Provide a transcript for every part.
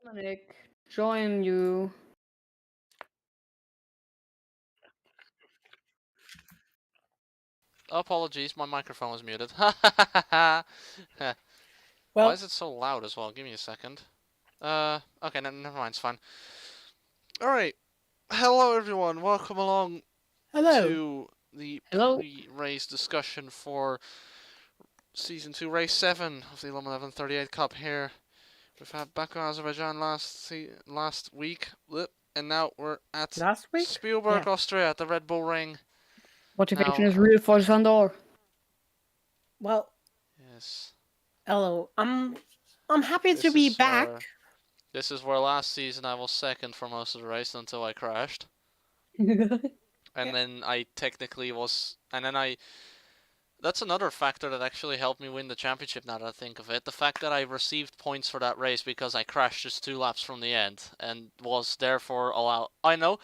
Dominic, join you. Apologies, my microphone was muted. Well, Why is it so loud as well? Give me a second. Okay, never mind, it's fine. Alright, hello everyone, welcome along hello. to the Hello. pre-race discussion for Season 2, Race 7 of the Lom1138 Cup here. We've had Baku, Azerbaijan last week, and now we're at Last week? Spielberg, Yeah. Austria at the Red Bull Ring. Motivation Now- is real for Szándor. Well, Yes. hello. I'm happy to This be is back. This is where last season I was second for most of the race until I crashed. And then I technically was... And then that's another factor that actually helped me win the championship now that I think of it. The fact that I received points for that race because I crashed just 2 laps from the end and was therefore allowed... I know,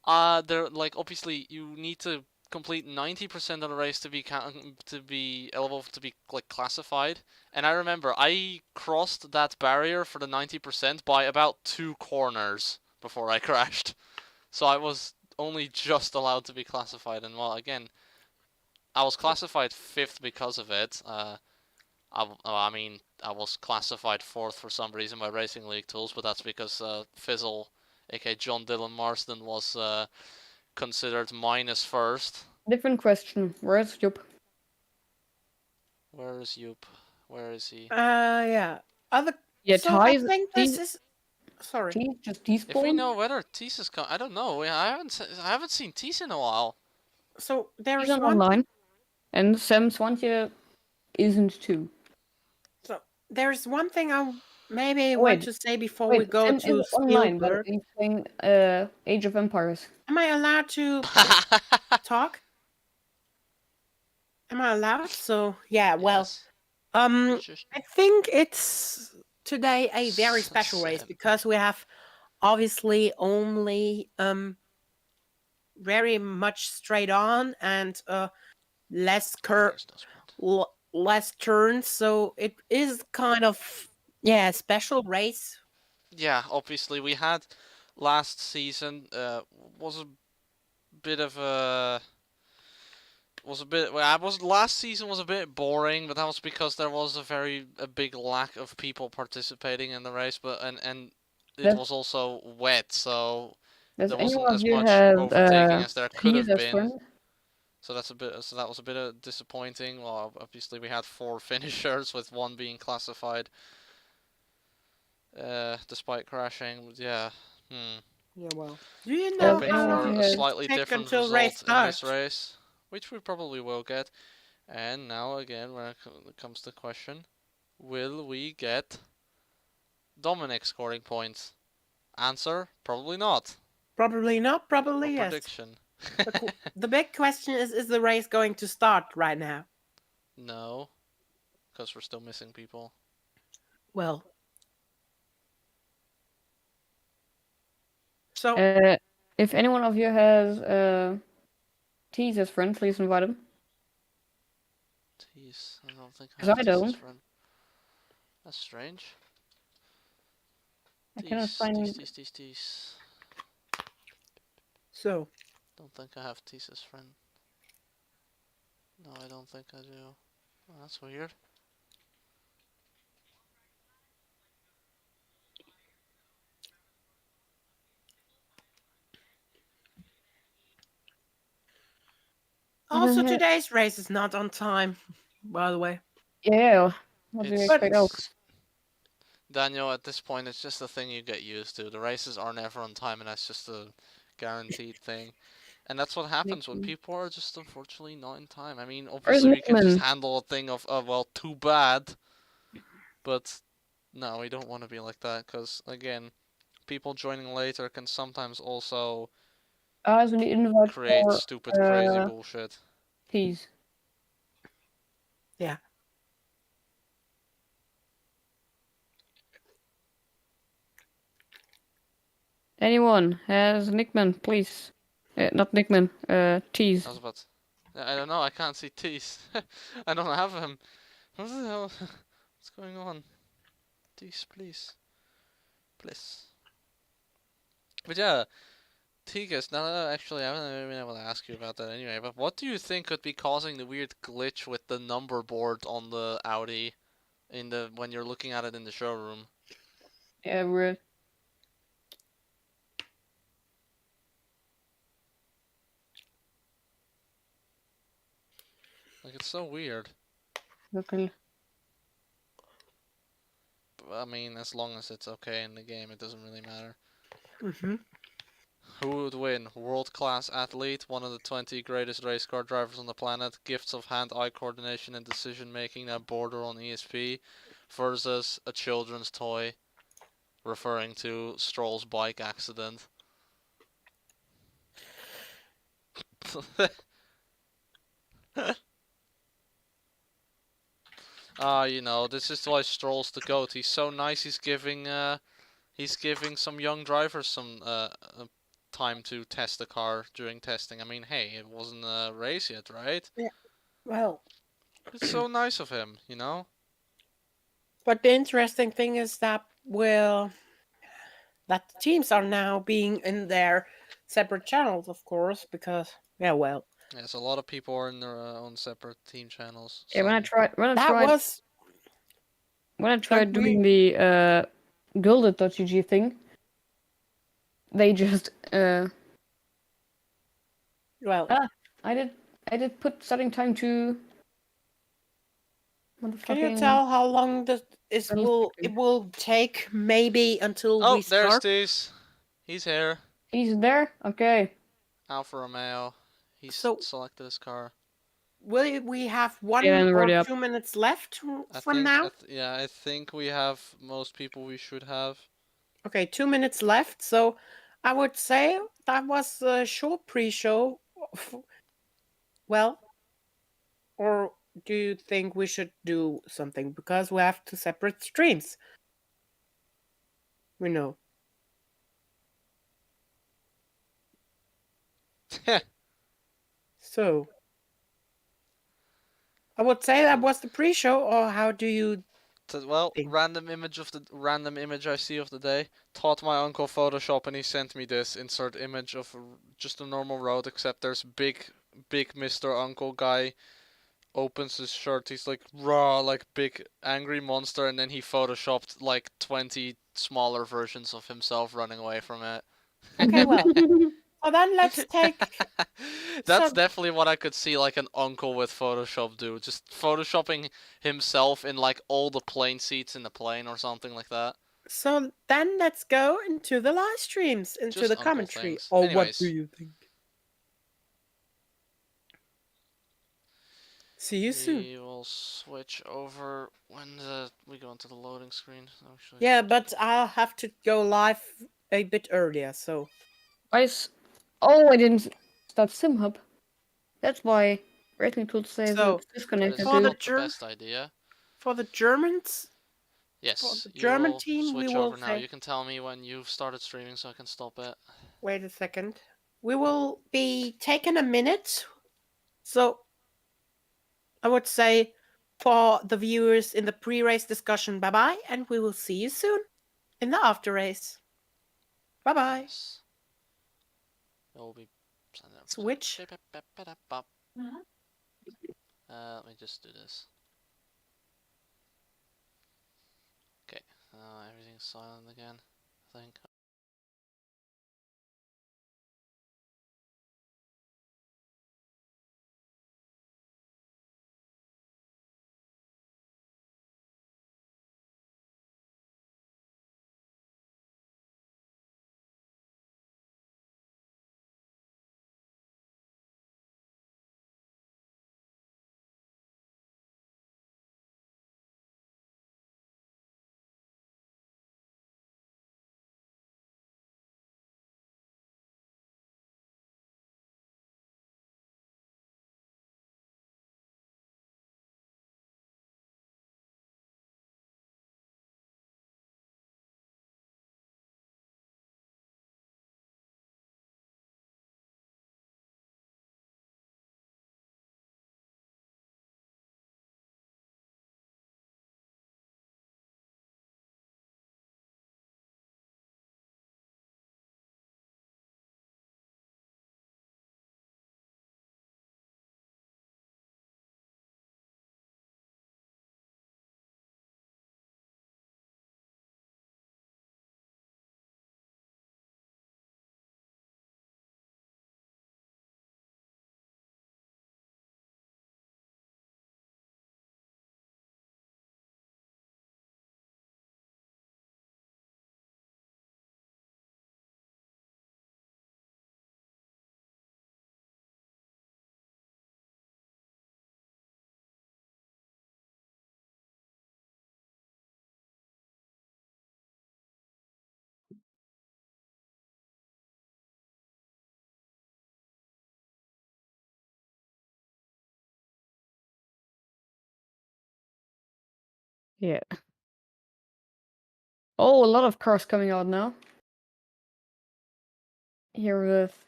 obviously you need to complete 90% of the race to be eligible to be classified. And I remember I crossed that barrier for the 90% by about 2 corners before I crashed. So I was only just allowed to be classified, and well, again, I was classified 5th because of it. I mean, I was classified 4th for some reason by Racing League Tools, but that's because Fizzle, aka John Dylan Marsden, was considered minus 1st. Different question. Where's Joop? Where is Joop? Where is he? Yeah. Yeah, So I Ties. think this is. Sorry. Ties just despawned. If we know whether Tees is I don't know. I haven't seen Tees in a while. So there He's is not one. online, and Sam Swantje isn't too. So there's one thing I maybe Wait, want to say before we go Sam to is online, but Spielberg. he's playing Age of Empires. Am I allowed to talk? Am I allowed? So yeah. Well, Yes. I think it's today a very special race Sam. because we have obviously only very much straight on and less less turns, so it is kind of a special race. Yeah, obviously we had last season was a bit of a last season was a bit boring, but that was because there was a big lack of people participating in the race, but and it was also wet, so there wasn't as much overtaking as there could have been. So that was a bit disappointing. Well, obviously we had 4 finishers with 1 being classified despite crashing. But yeah. Yeah, well. Do you know Hoping how for long a slightly different until result race in this starts? race, which we probably will get. And now again, when it comes to the question, will we get Dominic scoring points? Answer: probably not. Probably not. Probably yes. Prediction. The big question is the race going to start right now? No, because we're still missing people. Well. So if any one of you has Tees as friend, please invite him. Tees, I don't think I have Tees as friend. That's strange. I cannot find Tees. So. Don't think I have Tees as friend. No, I don't think I do. Oh, that's weird. Also, today's race is not on time, by the way. Yeah, what do you expect else? Daniel, at this point, it's just a thing you get used to. The races are never on time, and that's just a guaranteed thing. And that's what happens when people are just unfortunately not in time. I mean, obviously we can just handle a thing of, well, too bad. But no, we don't want to be like that, because, again, people joining later can sometimes also create stupid, crazy bullshit. Tees. Yeah. Anyone has Nickman, please. Not Nickman, Tees. I don't know, I can't see Tees. I don't have him. What the hell? What's going on? Tees, please. Bliss. But yeah, Tigas, now actually I haven't been able to ask you about that anyway, but what do you think could be causing the weird glitch with the number board on the Audi when you're looking at it in the showroom? Yeah, weird. Like, it's so weird. Okay. I mean, as long as it's okay in the game, it doesn't really matter. Mm-hmm. Who would win? World-class athlete, one of the 20 greatest race car drivers on the planet, gifts of hand-eye coordination and decision-making that border on ESP, versus a children's toy, referring to Stroll's bike accident. You know, this is why Stroll's the GOAT. He's so nice, he's giving some young drivers some time to test the car during testing. I mean, hey, it wasn't a race yet, right? Yeah. Well, It's so nice of him, you know? but the interesting thing is that that the teams are now being in their separate channels, of course, because Yes, a lot of people are in their own separate team channels. Yeah, when I Some- tried doing the gilded.gg thing, they just well, I did put starting time to can you tell how long it will take maybe until we Oh, there's start? Steez. He's here. He's there? Okay. Alfa Romeo. He's So- selected his car. Will we have one Yeah, I'm already or up. 2 minutes left I from think, now? yeah, I think we have most people we should have. Okay, 2 minutes left. So I would say that was a short pre-show. Well, or do you think we should do something because we have two separate streams? We know. So I would say that was the pre-show, or how do you? Well, Thing. random image I see of the day. Taught my uncle Photoshop and he sent me this. Insert image of just a normal road, except there's big Mr. Uncle guy opens his shirt. He's like raw, like big angry monster, and then he photoshopped like 20 smaller versions of himself running away from it. Okay, well. So then let's take. That's So- definitely what I could see like an uncle with Photoshop do. Just photoshopping himself in like all the plane seats in the plane or something like that. So then let's go into the live streams, into Just the uncle commentary. things. Or what Anyways. do you think? See you soon. We will switch over when we go into the loading screen. Actually. Yeah, but I'll have to go live a bit earlier, so. Oh, I didn't start SimHub. That's why Racing Tools says So, it's That disconnected. is For the not the Ger- best idea. For the Germans, Yes, the you German will team, we switch will over now. say- You can tell me when you've started streaming so I can stop it. wait a second. We will be taking a minute. So I would say for the viewers in the pre-race discussion, bye-bye, and we will see you soon in the after race. Bye-bye. Yes. It will be... Switch. Let me just do this. Okay, everything's silent again, I think. Yeah. Oh, a lot of cars coming out now. Here with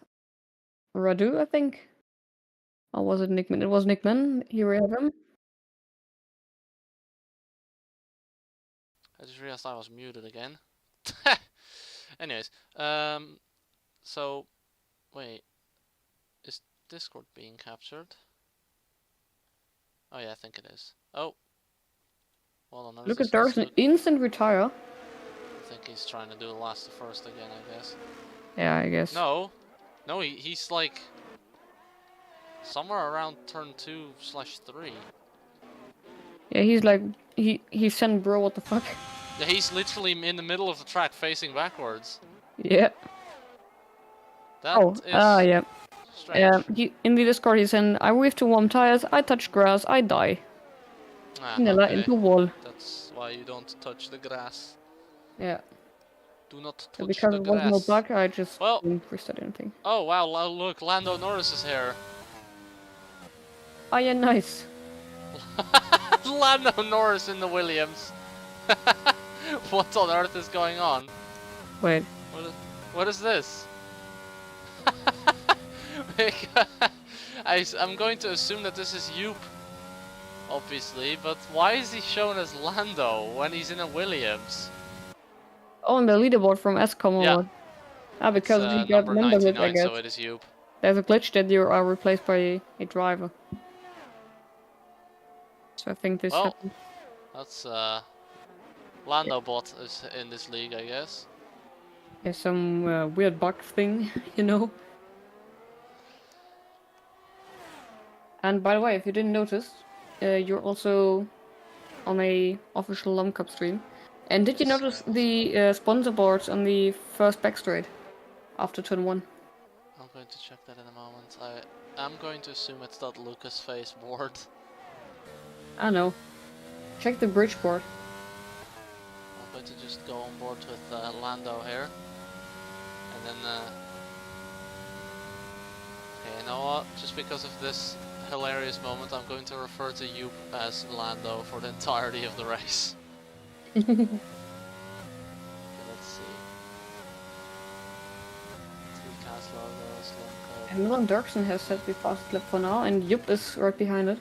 Radu, I think. Or was it Nickman? It was Nickman. Here we have him. I just realized I was muted again. Anyways, so wait, is Discord being captured? Oh yeah, I think it is. Oh, well, no, Look at there's an instant retire. I think he's trying to do the last to first again, I guess. Yeah, I guess. No, he's like somewhere around turn 2/3. Yeah, he's like he sent bro. What the fuck? Yeah, he's literally in the middle of the track, facing backwards. Yeah. That Oh. is Yeah. strange. Yeah. In the Discord, he said, "I whiff to warm tires. I touch grass. I die. Vanilla Okay. into wall." That's why you don't touch the grass. Yeah. Do not So touch because the it was no grass. bug, I just Well- didn't restart anything. Oh wow, look, Lando Norris is here. Oh yeah, nice. Lando Norris in the Williams. What on earth is going on? Wait. What is this? I'm going to assume that this is Joop, obviously, but why is he shown as Lando when he's in a Williams? Oh, and the leaderboard from AZcom or Yeah. what? Ah, because It's, he got number number glitch, 99, I guess. so it is Joop. There's a glitch that you are replaced by a driver. So I think this Well, happened. That's Lando bot is in this league, I guess. Yeah, some weird bug thing, you know. And by the way, if you didn't notice, you're also on a official Lom Cup stream. And did you Yes, notice I the sponsor boards on the first back straight after turn 1? I'm going to check that in a moment. I'm going to assume it's that Lucas face board. I know. Check the bridge board. I'm going to just go on board with Lando here. And then okay, you know what? Just because of this hilarious moment, I'm going to refer to you as Lando for the entirety of the race. Okay, let's see. Cast logos, logo. And Milan Dirksen has set the fastest lap for now, and Joop is right behind it.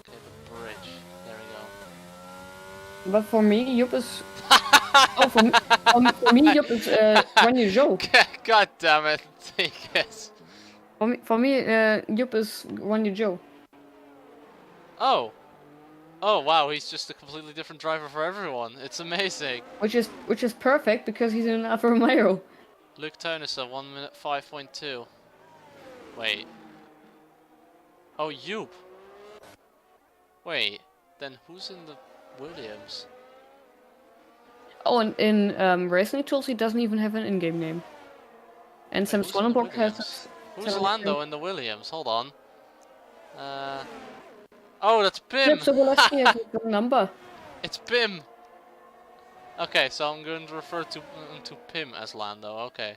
Okay, the bridge. There we go. But for me, Joop is... oh, for me, Joop is Ronnie Joe. God damn it. Yes. For me, Joop is Ronnie Joe. Oh. Oh wow, he's just a completely different driver for everyone. It's amazing. Which is perfect because he's in an Alfa Romeo. Luke Tonissa, 1 minute 5.2. Wait. Oh, Joop. Wait. Then who's in the Williams? Oh, and in Racing Tools, he doesn't even have an in-game name. And Sam who's in the Swanenborg Williams? has... Who's Sam- Lando in the Williams? Hold on. Oh, that's Pim. Yep, so Woleski has a good number. It's Pim. Okay, so I'm going to refer to Pim as Lando. Okay.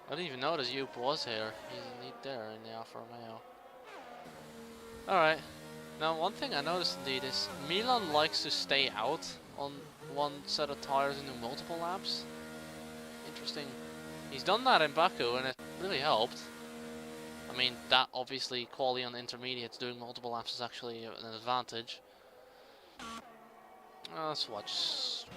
I didn't even notice Joop was here. He's indeed there in the Alfa Romeo. Alright. Now, one thing I noticed indeed is Milan likes to stay out on one set of tires and do multiple laps. Interesting. He's done that in Baku and it really helped. I mean, that obviously quality on the intermediates doing multiple laps is actually an advantage. Let's watch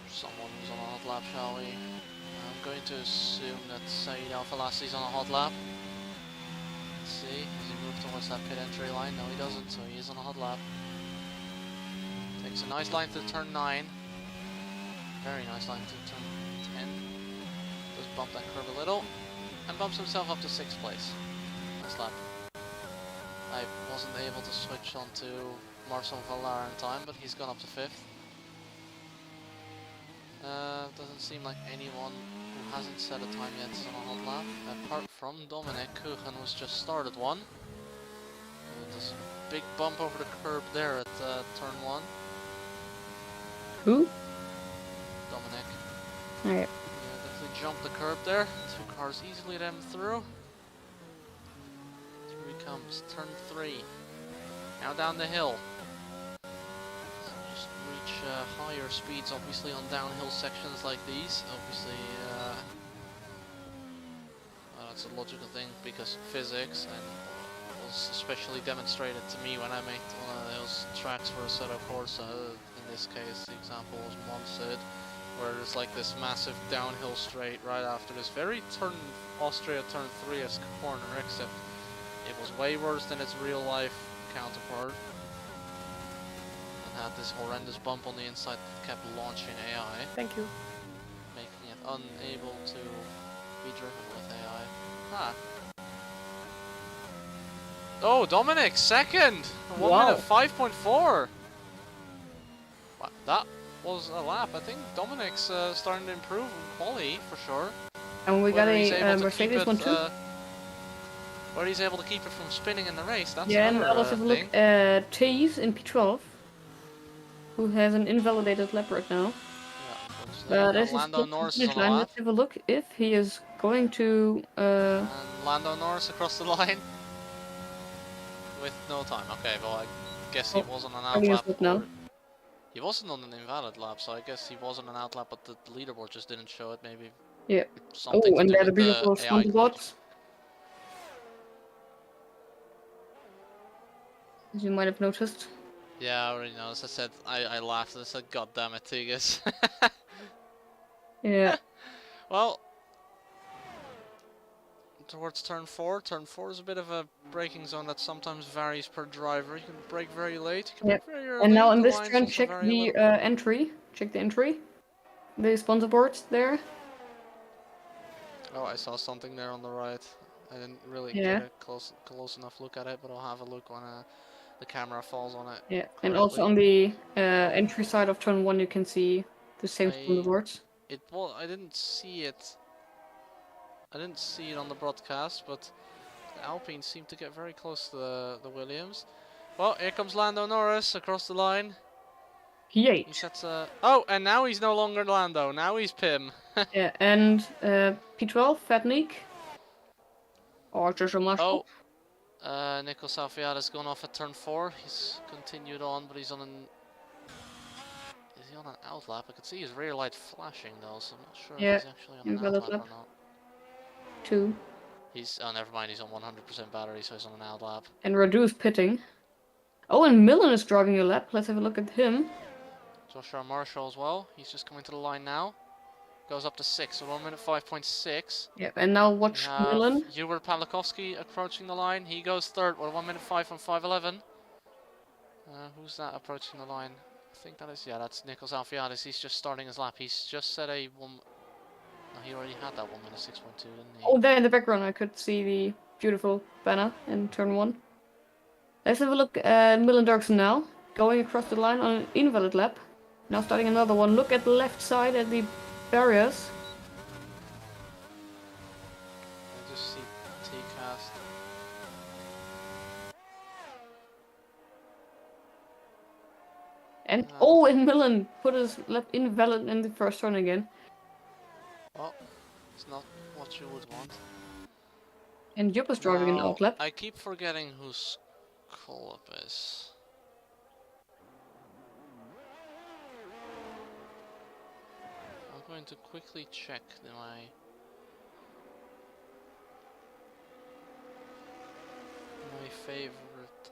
someone who's on a hot lap, shall we? I'm going to assume that Saeed Al-Falassi is on a hot lap. Let's see, does he move towards that pit entry line? No, he doesn't, so he is on a hot lap. Takes a nice line to turn 9. Very nice line to turn 10. Does bump that curve a little, and bumps himself up to 6th place. Nice lap. I wasn't able to switch onto Marcel Vallar in time, but he's gone up to 5th. Doesn't seem like anyone who hasn't set a time yet is on a hot lap, apart from Dominic Kuchen, who's just started one. There's a big bump over the curb there at turn 1. Who? Dominic. Okay. Yeah, definitely jumped the curb there. 2 cars easily ran through. Here he comes, turn 3. Now down the hill. higher speeds, obviously, on downhill sections like these. Obviously, well, that's a logical thing because physics, and it was especially demonstrated to me when I made one of those tracks for Assetto Corsa. In this case, the example was Monsid, where there's like this massive downhill straight right after this very Austria turn 3-esque corner, except it was way worse than its real life counterpart. And had this horrendous bump on the inside that kept launching AI. Thank you. Making it unable to be driven with AI. Ah. Oh, Dominic, second! 1 Wow. minute 5.4! Wow, that was a lap. I think Dominic's starting to improve in quality, for sure. And we got Whether he's a able to keep Mercedes it, one too. where he's able to keep it from spinning in the race, that's Yeah, and another let's have a thing. look at Tees in P12, who has an invalidated lap right now. Yeah, But as he's Lando close to the Norris is finish on the line, lap. let's have a look if he is going to. And Lando Norris across the line. With no time. Okay, well, I guess he was on an out he is lap. good now. or- He wasn't on an invalid lap, so I guess he was on an out lap, but the leaderboard just didn't show it. Maybe Yeah. something Oh, to and do there the with the beautiful AI front glitch. bots. As you might have noticed. Yeah, I already noticed. I said, I laughed and I said, God damn it, Tigges. Yeah. Well, towards turn 4. Turn 4 is a bit of a braking zone that sometimes varies per driver. You can brake very late, you can Yeah. brake very early. And now in the this lines turn, also check vary a the little. entry. Check the entry. The sponsor boards there. Oh, I saw something there on the right. I didn't really Yeah. get a close enough look at it, but I'll have a look when the camera falls on it. Yeah. And also on the entry side of turn 1, you can see the same sponsor boards. I didn't see it. I didn't see it on the broadcast, but the Alpine seemed to get very close to the Williams. Well, here comes Lando Norris across the line. He P8. sets a... Oh, and now he's no longer Lando. Now he's Pim. Yeah, and P12, Fatnik. Or Joshua Marshall. Oh, Nico Salfiata's gone off at turn 4. He's continued on, but he's on an... Is he on an out lap? I could see his rear light flashing though, so I'm not sure Yeah, if he's actually on an invalid out lap lap. or not. 2. He's... Oh, never mind. He's on 100% battery, so he's on an out lap. And Radu's pitting. Oh, and Millen is driving a lap. Let's have a look at him. Joshua Marshall as well. He's just coming to the line now. Goes up to 6, so 1 minute 5.6. Yeah, and now watch Millen. Hubert Pawlikowski approaching the line. He goes third with 1 minute 5 on 5:11. Who's that approaching the line? I think that is, yeah, that's Nikos Alfiadis. He's just starting his lap. He's just set a one. No, he already had that 1 minute 6.2, didn't he? Oh, there in the background I could see the beautiful banner in turn 1. Let's have a look at Millen Dirksen now. Going across the line on an invalid lap. Now starting another one. Look at the left side at the barriers. I just see T-cast. And oh, and Millen put his lap invalid in the first turn again. Well, it's not what you would want. And Jupp is driving an out lap. I keep forgetting whose call-up is. I'm going to quickly check my favorite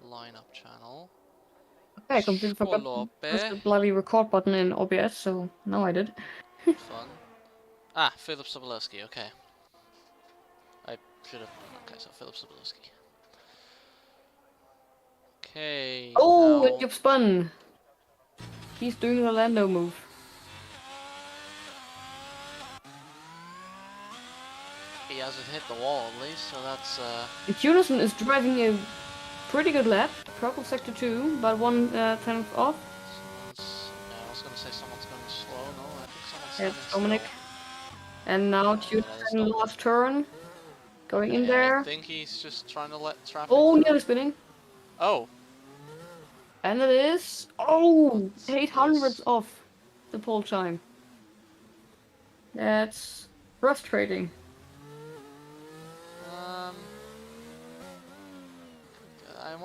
lineup channel. Okay, I completely forgot to press the bloody record button in OBS, so now I did. Fun. Ah, Philip Sobolewski, okay. I should have... Okay, so Philip Sobolewski. Okay. Oh, now... and Jupp spun! He's doing the Lando move. He hasn't hit the wall at least, so that's... And Tunison is driving a pretty good lap. Purple sector 2, but 1 tenth off. I was gonna say someone's going slow. No, I think someone's It's standing Dominic. still. And now Tunison last turn. Going in there. I think he's just trying to let traffic Oh, through. nearly spinning. Oh! And it is... Oh! What's 800 this? off the pole time. That's frustrating.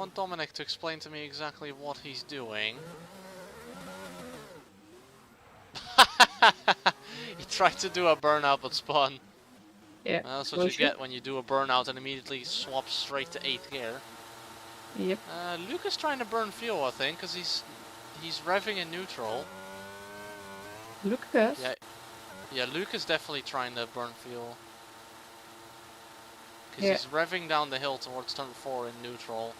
want Dominic to explain to me exactly what he's doing. He tried to do a burnout but spun. Yeah. That's what you get when you do a burnout and immediately swap straight to 8th gear. Yep. Luke is trying to burn fuel, I think, because he's revving in neutral. Lucas. Yeah, Luke is definitely trying to burn fuel. Because Yeah. he's revving down the hill towards turn 4 in neutral.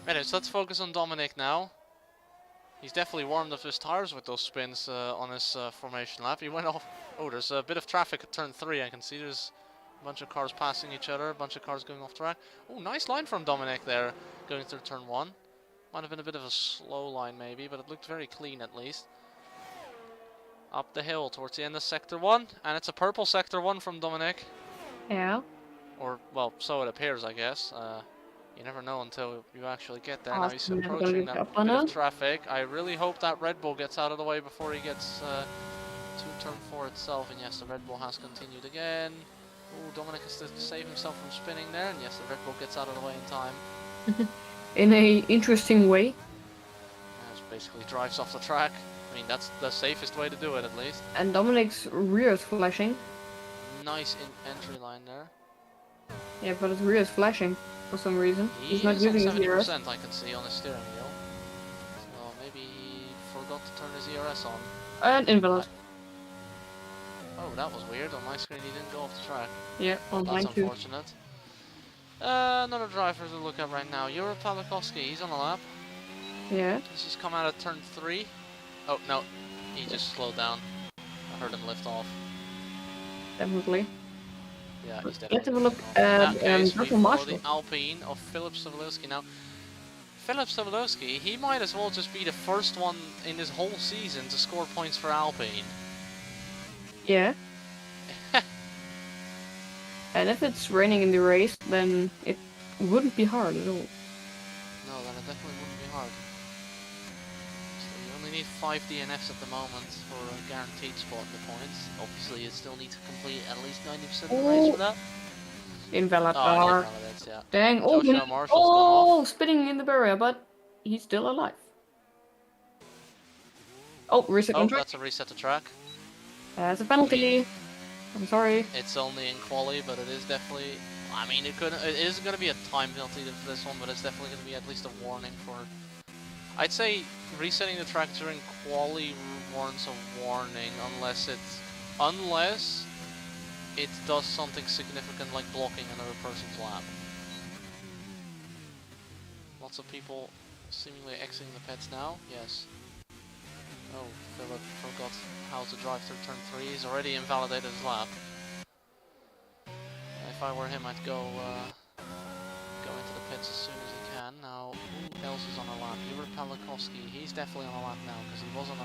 Anyways, let's focus on Dominic now. He's definitely warmed up his tires with those spins on his formation lap. He went off. Oh, there's a bit of traffic at turn 3. I can see there's a bunch of cars passing each other, a bunch of cars going off track. Oh, nice line from Dominic there, going through turn 1. Might have been a bit of a slow line maybe, but it looked very clean at least. Up the hill towards the end of sector 1, and it's a purple sector 1 from Dominic. Yeah. Or, well, so it appears, I guess. You never know until you actually get there. Now Awesome. he's Never gonna approaching get that up bit on of it. traffic. I really hope that Red Bull gets out of the way before he gets to turn 4 itself. And yes, the Red Bull has continued again. Oh, Dominic has to save himself from spinning there. And yes, the Red Bull gets out of the way in time. In a interesting way. Yeah, just basically drives off the track. I mean, that's the safest way to do it, at least. And Dominic's rear is flashing. Nice entry line there. Yeah, but his rear is flashing for some reason. He's not He is using on his ERS. 70%, I can see on his steering wheel. So maybe he forgot to turn his ERS on. And invalid. Oh, that was weird. On my screen, he didn't go off the track. Yeah, on That's mine too. unfortunate. Another driver to look at right now. Yuri Palakowski, he's on a lap. Yeah. This has come out of turn 3. Oh, no. He just slowed down. I heard him lift off. Definitely. Yeah, he's Let's definitely have a look lifting off. In that at case, we Russell follow Marshall. the Alpine of Philip Savolowski. Now, Philip Savolowski, he might as well just be the first one in this whole season to score points for Alpine. Yeah. And if it's raining in the race, then it wouldn't be hard at all. No, then it definitely wouldn't be hard. So you only need 5 DNFs at the moment for a guaranteed spot in the points. Obviously, you still need to complete at least 90% of the race for that. Invalid Oh, car. invalidates, yeah. Dang. Oh, Joshua Marshall's gone off. spinning in the barrier, but he's still alive. Oh, reset Oh, on track. that's a reset to track. That's a penalty. I'm sorry. It's only in quali, but it is definitely. I mean, it is going to be a time penalty for this one, but it's definitely going to be at least a warning for. I'd say resetting the track during quali warrants a warning unless it does something significant like blocking another person's lap. Lots of people seemingly exiting the pits now. Yes. Oh, Philip forgot how to drive through turn 3. He's already invalidated his lap. If I were him, I'd go into the pits as soon as he can. Now, who else is on a lap? Yuri Palakowski. He's definitely on a lap now because he was on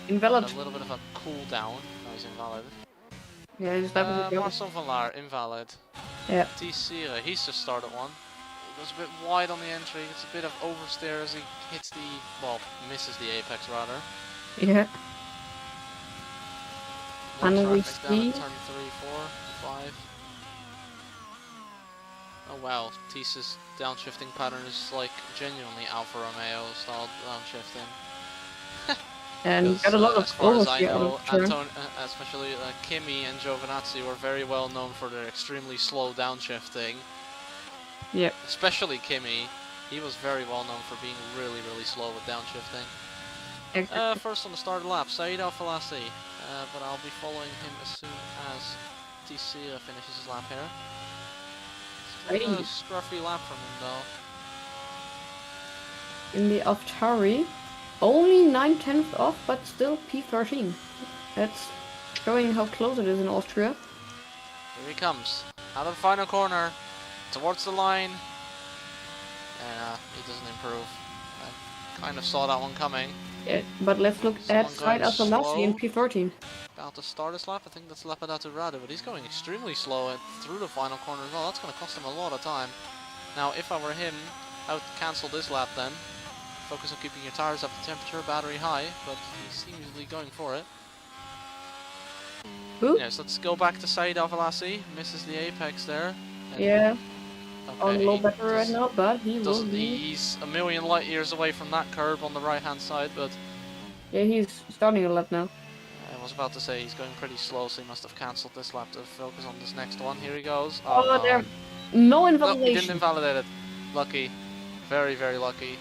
Invalid. a little bit of a cooldown. Now he's invalid. Yeah, his lap is Marcel van Laar, invalid. Yeah. T-Sira, he's just started one. It was a bit wide on the entry. It's a bit of oversteer as he hits the, well, misses the apex rather. Yeah. More And we traffic down see. at turn 3, 4, 5. Oh wow, Tisa's downshifting pattern is like genuinely Alfa Romeo style downshifting. And got a lot of as far as I oversteer out know, of turn. especially Kimi and Giovinazzi were very well known for their extremely slow downshifting. Yep. Especially Kimi, he was very well known for being really, really slow with downshifting. Exactly. First on the start lap, Said Al-Falasi, but I'll be following him as soon as TC finishes his lap here. It's a scruffy lap from him though. In the Aftari, only 9/10 off, but still P13. That's showing how close it is in Austria. Here he comes, out of the final corner, towards the line. He doesn't improve. I kind of saw that one coming. Yeah, but let's look at Said Al-Falasi in P13. About to start his lap, I think that's Lapadatu Radu, but he's going extremely slow through the final corner as well. That's going to cost him a lot of time. Now, if I were him, I would cancel this lap then. Focus on keeping your tires up to temperature, battery high, but he's seemingly going for it. Who? Yes, let's go back to Said Al-Falasi. Misses the apex there. And Yeah. on low Okay, battery right now, but he will doesn't. be... He's a million light years away from that curb on the right-hand side, but Yeah, he's starting a lap now. I was about to say he's going pretty slow, so he must have cancelled this lap to focus on this next one. Here he goes. Oh, Oh, there... no. No No, he didn't invalidation. invalidate it. Lucky. Very, very lucky.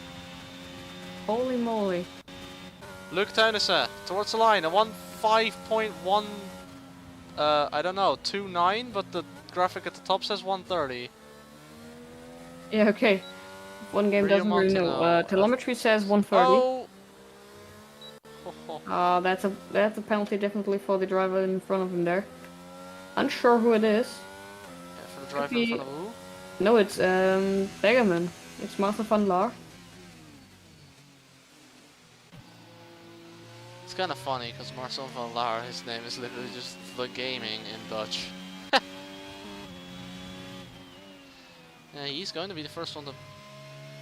Holy moly. Luke Townesa towards the line. A 1.5.1. I don't know, 29, but the graphic at the top says 130. Yeah, okay. One game Rio doesn't really know. Montano. Telemetry says 130. Oh! That's a penalty definitely for the driver in front of him there. Unsure who it is. Yeah, for the driver in front of who? No, it's Begerman. It's Marcel van Laar. It's kind of funny because Marcel van Laar, his name is literally just the gaming in Dutch. Yeah, he's going to be the first one to,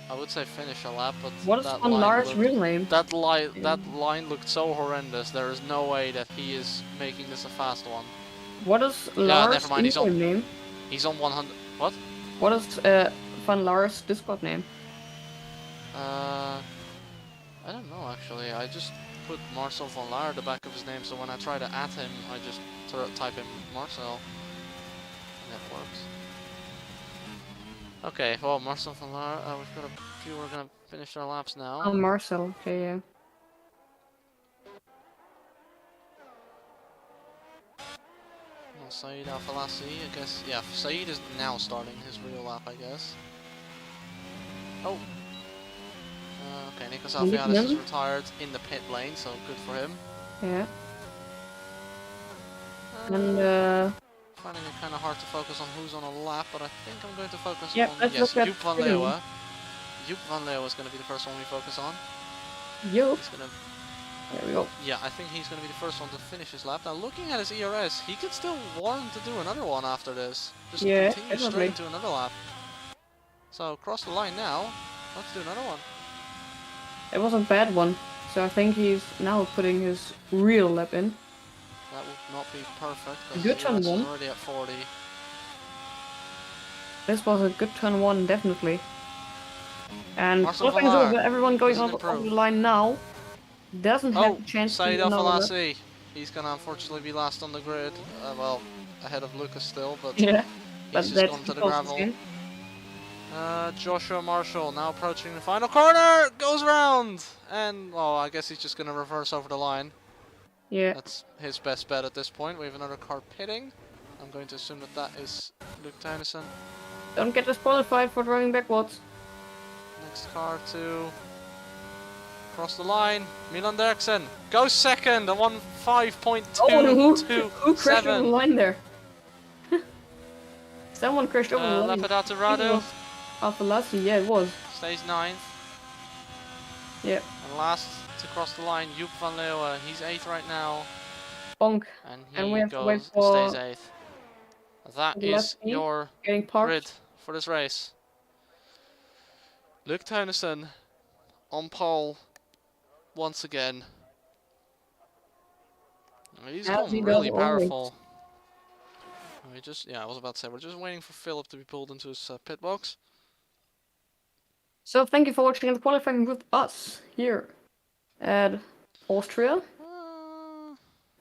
I would say, finish a lap, but What is that van line Laar's looked, real name? that line looked so horrendous. There is no way that he is making this a fast one. What is Yeah, Lars' never mind. in-game name? He's on 100. What? What is van Laar's Discord name? I don't know actually. I just put Marcel van Laar at the back of his name, so when I try to add him, I just type in Marcel, and that works. Okay, well, Marcel van Laar, we've got a few. We're gonna finish our laps now. Oh, Marcel. Okay, yeah. Well, Saeed Al-Falassi, I guess. Yeah, Saeed is now starting his real lap, I guess. Oh. Okay, Nikos Alfiadis is retired in the pit lane, so good for him. Yeah. And Finding it kind of hard to focus on who's on a lap, but I think I'm going to focus on let's yes, look at Joep van Leeuwen. Joep van Leeuwen is going to be the first one we focus on. Joep. He's gonna, There we go. yeah, I think he's going to be the first one to finish his lap. Now, looking at his ERS, he could still warrant to do another one after this. Just Yeah, continue definitely. straight into another lap. So, cross the line now. Let's do another one. It was a bad one, so I think he's now putting his real lap in. That would not be perfect, because Good the turn ERS is one. already at 40. This was a good turn one, definitely. And Marcel van flipping Laar over, everyone going doesn't over improve. the line now. Doesn't have Oh, the chance to Saeed do another lap. Al-Falassi. He's going to unfortunately be last on the grid. Well, ahead of Lucas still, but Yeah, but he's just that's gone to the closest gravel. game. Joshua Marshall now approaching the final corner. Goes round. And, oh, I guess he's just going to reverse over the line. Yeah. That's his best bet at this point. We have another car pitting. I'm going to assume that that is Luke Tynison. Don't get disqualified for driving backwards. Next car to cross the line. Milan Derksen goes second. A 1.5.227. Oh, who crashed over the line there? Someone crashed over the line. Lapadata Radu Alfalassi, yeah, it was. stays 9th. Yeah. And last to cross the line, Joep van Leeuwen. He's 8th right now. Bonk. And And he we have to wait stays for 8th. That the is last team your getting parked. grid for this race. Luke Tynison on pole once again. He's As he come does really always. powerful. I was about to say, we're just waiting for Philip to be pulled into his pit box. So thank you for watching the qualifying with us here at Austria.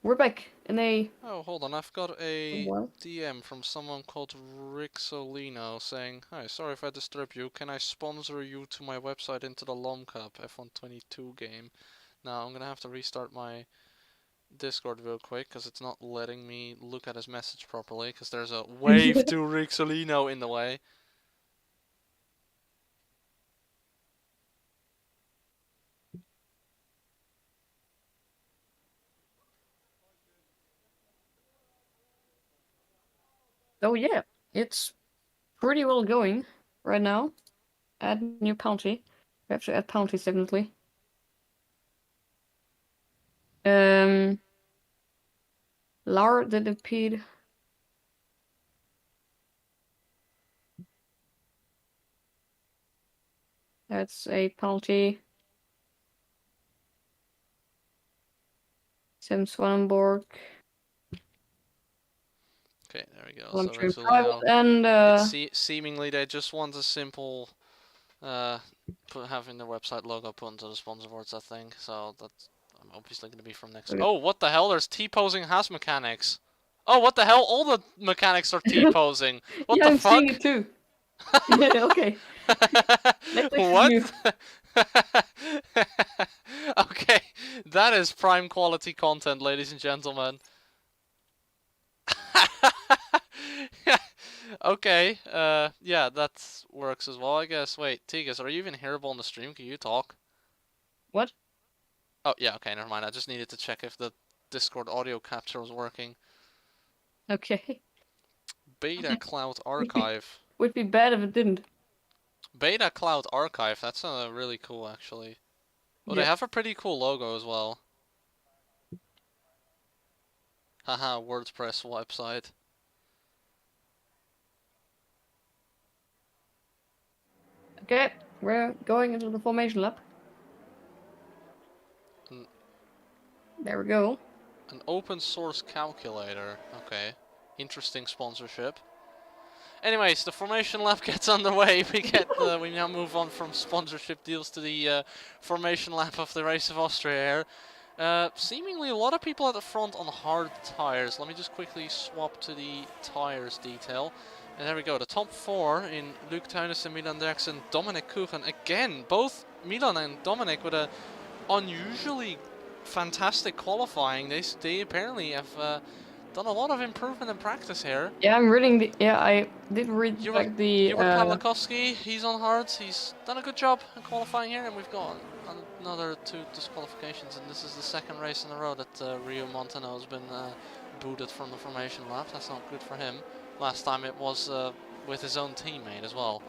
We're back in a... Oh, hold on, I've got a What? DM from someone called Rixolino saying, "Hi, sorry if I disturb you. Can I sponsor you to my website into the Lom Cup F122 game?" Now, I'm gonna have to restart my Discord real quick, because it's not letting me look at his message properly, because there's a wave to Rixolino in the way. Oh yeah, it's pretty well going right now. Add new penalty. We have to add penalties definitely. Lar did impede. That's a penalty. Sim Swanenborg. Okay, there we go. Well, I'm So sure Rex will private now- and seemingly they just want a simple having their website logo put into the sponsor boards, I think. So that's obviously going to be from next. Okay. Oh, what the hell? There's T-posing has mechanics. Oh, what the hell? All the mechanics are T-posing. What yeah, the I'm fuck? seeing it too. Okay. Let's execute. What? Okay, that is prime quality content, ladies and gentlemen. Okay, yeah, that works as well, I guess. Wait, Tigas, are you even hearable on the stream? Can you talk? What? Oh, yeah, okay, never mind. I just needed to check if the Discord audio capture was working. Okay. Beta Cloud Archive. Would be bad if it didn't. Beta Cloud Archive, that's really cool, actually. Oh, Yeah. they have a pretty cool logo as well. Haha, WordPress website. Okay, we're going into the formation lab. Mm. There we go. An open source calculator. Okay. Interesting sponsorship. Anyways, the formation lab gets underway. We now move on from sponsorship deals to the formation lap of the Race of Austria here. Seemingly a lot of people at the front on hard tires. Let me just quickly swap to the tires detail. And there we go, the top four in Luc Teunissen, Milan Derksen, Dominic Kuchen. Again, both Milan and Dominic with a unusually fantastic qualifying. They apparently have done a lot of improvement in practice here. Yeah, I'm reading the. Yeah, I did read like the. Pawlikowski, he's on hards. He's done a good job in qualifying here, and we've got another 2 disqualifications, and this is the second race in a row that Rio Montano has been booted from the formation lap. That's not good for him. Last time it was with his own teammate as well.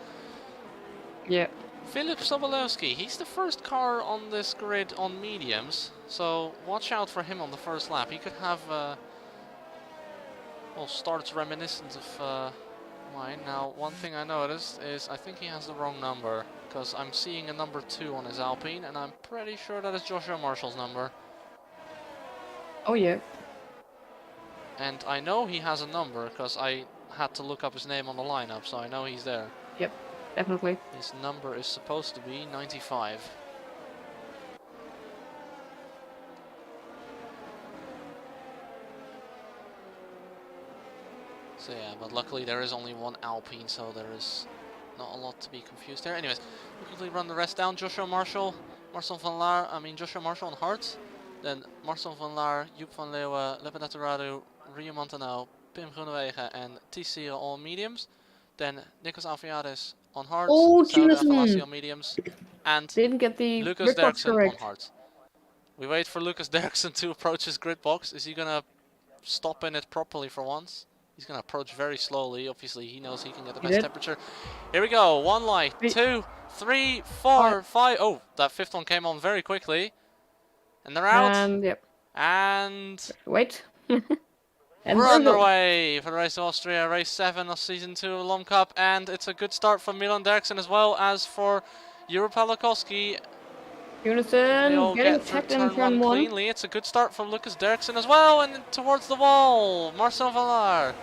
Yeah. Filip Sobolewski, he's the first car on this grid on mediums, so watch out for him on the first lap. He could have well, starts reminiscent of mine. Now, one thing I noticed is I think he has the wrong number, because I'm seeing a number 2 on his Alpine, and I'm pretty sure that is Joshua Marshall's number. Oh yeah. And I know he has a number, because I had to look up his name on the lineup, so I know he's there. Yep. Definitely. His number is supposed to be 95. So yeah, but luckily there is only one Alpine, so there is not a lot to be confused there. Anyways, we'll quickly run the rest down. Joshua Marshall, Joshua Marshall on hards. Then Marcel van Laar, Joep van Leeuwen, Lepidot Radu, Rio Montano, Pim Groenewegen and TC on mediums. Then Nikos Alfiades on hards, Oh, Saudia Jameson. Falassi on mediums, and Didn't get the Lucas grid box Derksen on correct. hards. We wait for Lucas Derksen to approach his grid box. Is he gonna stop in it properly for once? He's gonna approach very slowly. Obviously, he knows he can get the best temperature. Here we go. 1 light, 2, 3, 4, 5. Oh, that fifth one came on very quickly. And they're out. And yep. And Wait. And we're underway for the Race of Austria, race 7 of season 2 of Lom Cup, and it's a good start for Milan Derksen as well as for Jure Pawlikowski. They all Unison get getting through attacked in turn 1 1. cleanly. It's a good start from Lucas Derksen as well, and towards the wall, Marcel van Laar.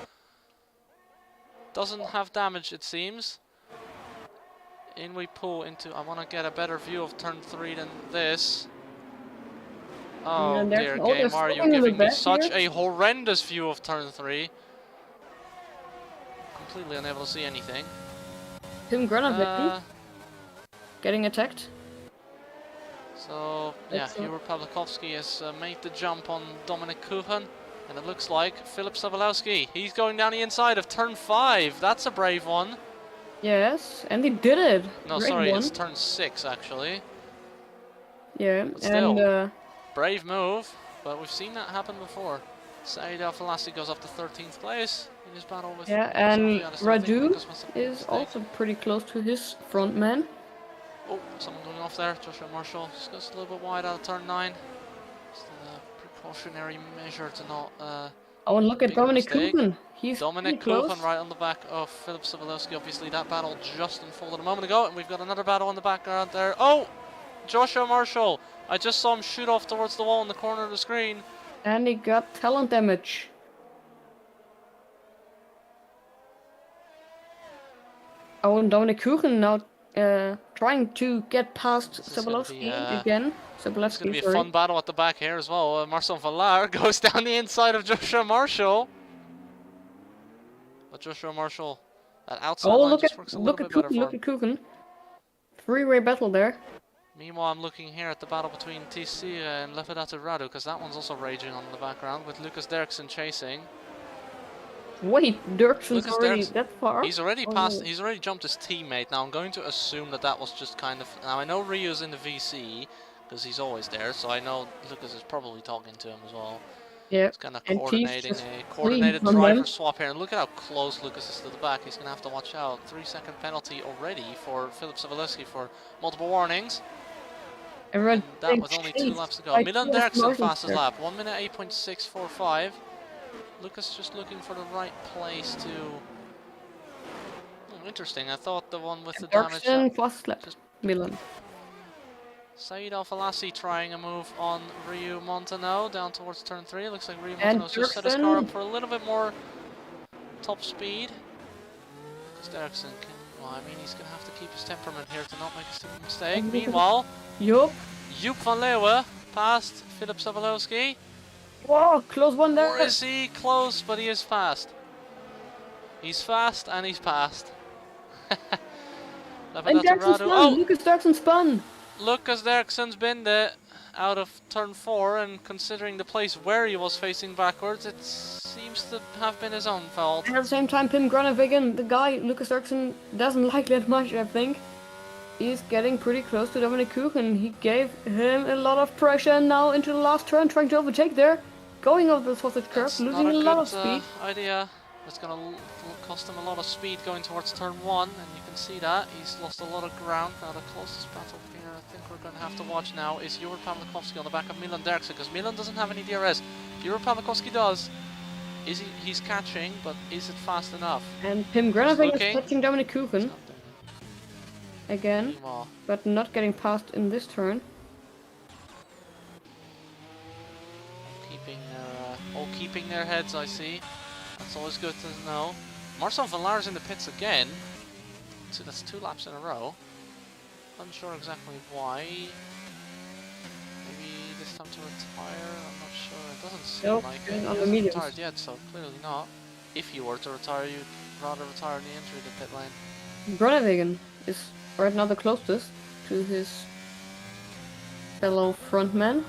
Doesn't have damage, it seems. In we pull into, I want to get a better view of turn 3 than this. Oh dear game, are you giving me such a horrendous view of turn 3? Completely unable to see anything. Tim Granavecki getting attacked. So yeah, Jure Pawlikowski has made the jump on Dominic Kuchen, and it looks like Filip Sobolewski. He's going down the inside of turn 5. That's a brave one. Yes, and he did it. No, Great sorry, one. it's turn 6 actually. Yeah, But still, and brave move, but we've seen that happen before. Szándor Czirják goes up to 13th place in his battle with and Radu is mistake. also pretty close to his front man. Oh, someone going off there. Joshua Marshall just goes a little bit wide out of turn 9. Just a precautionary measure to not Oh, and look at Dominic mistake. Kuchen. He's Dominic pretty close. Kuchen right on the back of Filip Sobolewski. Obviously that battle just unfolded a moment ago, and we've got another battle in the background there. Oh! Joshua Marshall. I just saw him shoot off towards the wall in the corner of the screen. And he got talent damage. Oh, and Dominic Kuchen now trying to get past This is gonna be, Sobolewski again. It's going to Sobolewski, be a sorry. fun battle at the back here as well. Marcel van Laar goes down the inside of Joshua Marshall. But Joshua Marshall, that outside line just works a little bit better for Look him. at Kuchen. Three-way battle there. Meanwhile, I'm looking here at the battle between TC and Lepidatu Radu, because that one's also raging on in the background, with Lucas Derksen chasing. Wait, Dirksen's Lucas already Derksen, that far? he's already Oh, passed. no. He's already jumped his teammate. Now I'm going to assume that that was just kind of. Now I know Ryu's in the VC because he's always there, so I know Lucas is probably talking to him as well. Yeah. He's kind of And coordinating T's a just coordinated clean from driver them. swap here. And look at how close Lucas is to the back. He's going to have to watch out. 3-second penalty already for Filip Sobolewski for multiple warnings. Everyone And that was only 2 laps to go. Milan Derksen fastest lap, 1 minute 8.645. Lucas just looking for the right place to. Interesting. I thought the one with the damage. Dirksen fastest lap. just- Milan. Said Al-Falassi trying a move on Ryu Montano down towards turn 3. Looks like Ryu And Montano's just set his car Dirksen. up for a little bit more top speed. Because Derksen can. Well, I mean, he's going to have to keep his temperament here to not make a stupid mistake. Meanwhile, Yup. Joep van Leeuwen past Filip Sobolewski. Whoa, close one there. Or is he close, but he is fast? He's fast and he's past. And Lepidatu Dirksen Radu. spun. Oh! Lucas Dirksen spun. Lucas Derksen's been there out of turn 4, and considering the place where he was facing backwards, it seems to have been his own fault. And at the same time, Pim Groenewegen, the guy Lucas Dirksen doesn't like that much, I think. He's getting pretty close to Dominic Kuchen. He gave him a lot of pressure now into the last turn, trying to overtake there. Going over the sausage curve, That's losing not a a lot good of speed. idea. It's going to cost him a lot of speed going towards turn 1, and you can see that. He's lost a lot of ground. Now the closest battle here I think we're going to have to watch now is Jure Pawlikowski on the back of Milan Derksen, because Milan doesn't have any DRS. Jure Pawlikowski does. He's catching, but is it fast enough? And Pim Groenewegen is looking. touching Dominic Kuchen It's not doing it. again, Meanwhile, but not getting past in this turn. keeping their heads, I see. That's always good to know. Marcel van Laar's in the pits again. So that's 2 laps in a row. Unsure exactly why. Maybe this time to retire, I'm not sure. It doesn't seem Nope, like he's it. He on the hasn't mediums. retired yet, so clearly not. If you were to retire, you'd rather retire in the entry to pit lane. Groenewegen is right now the closest to his fellow frontman,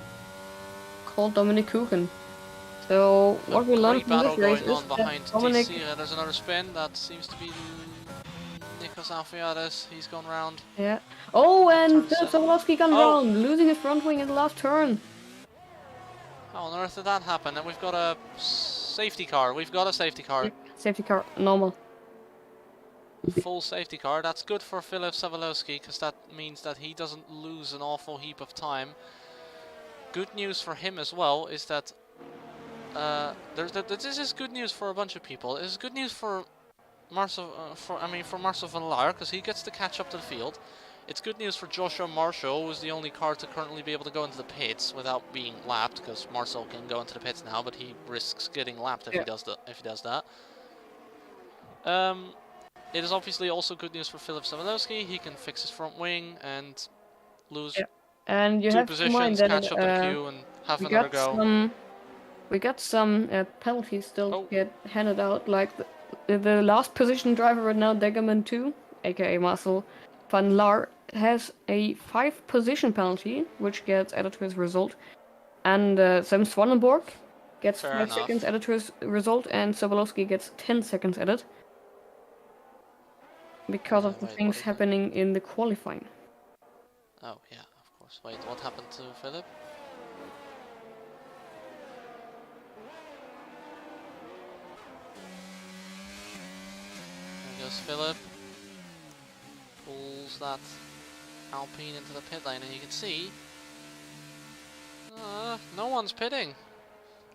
called Dominic Kuchen. So what we learned Great from battle this race going is on that behind Dominic, TC. There's another spin. That seems to be Nikos Alfiades. He's gone round. yeah. Oh, and Turn Filip 7. Sobolewski gone Oh. round, losing his front wing in the last turn. How on earth did that happen? And we've got a safety car. We've got a safety car. Safety car, normal. Full safety car. That's good for Filip Sobolewski, because that means that he doesn't lose an awful heap of time. Good news for him as well is that this is good news for a bunch of people. It's good news for Marcel van Laar, because he gets to catch up to the field. It's good news for Joshua Marshall, who's the only car to currently be able to go into the pits without being lapped, because Marcel can go into the pits now, but he risks getting lapped if he does that. It is obviously also good news for Filip Sobolewski. He can fix his front wing and lose And you 2 have to mind positions, that catch up to the queue, and have another go. We got some penalties still Oh. to get handed out, like the last position driver right now, Degerman 2, aka Marcel van Laar, has a 5 position penalty, which gets added to his result. And Sam Swanenborg gets Fair 5 enough. seconds added to his result, and Sobolewski gets 10 seconds added. Because of the Wait, what things is it? happening in the qualifying. Oh, yeah, of course. Wait, what happened to Philip? There goes Philip. Pulls that Alpine into the pit lane, and you can see no one's pitting.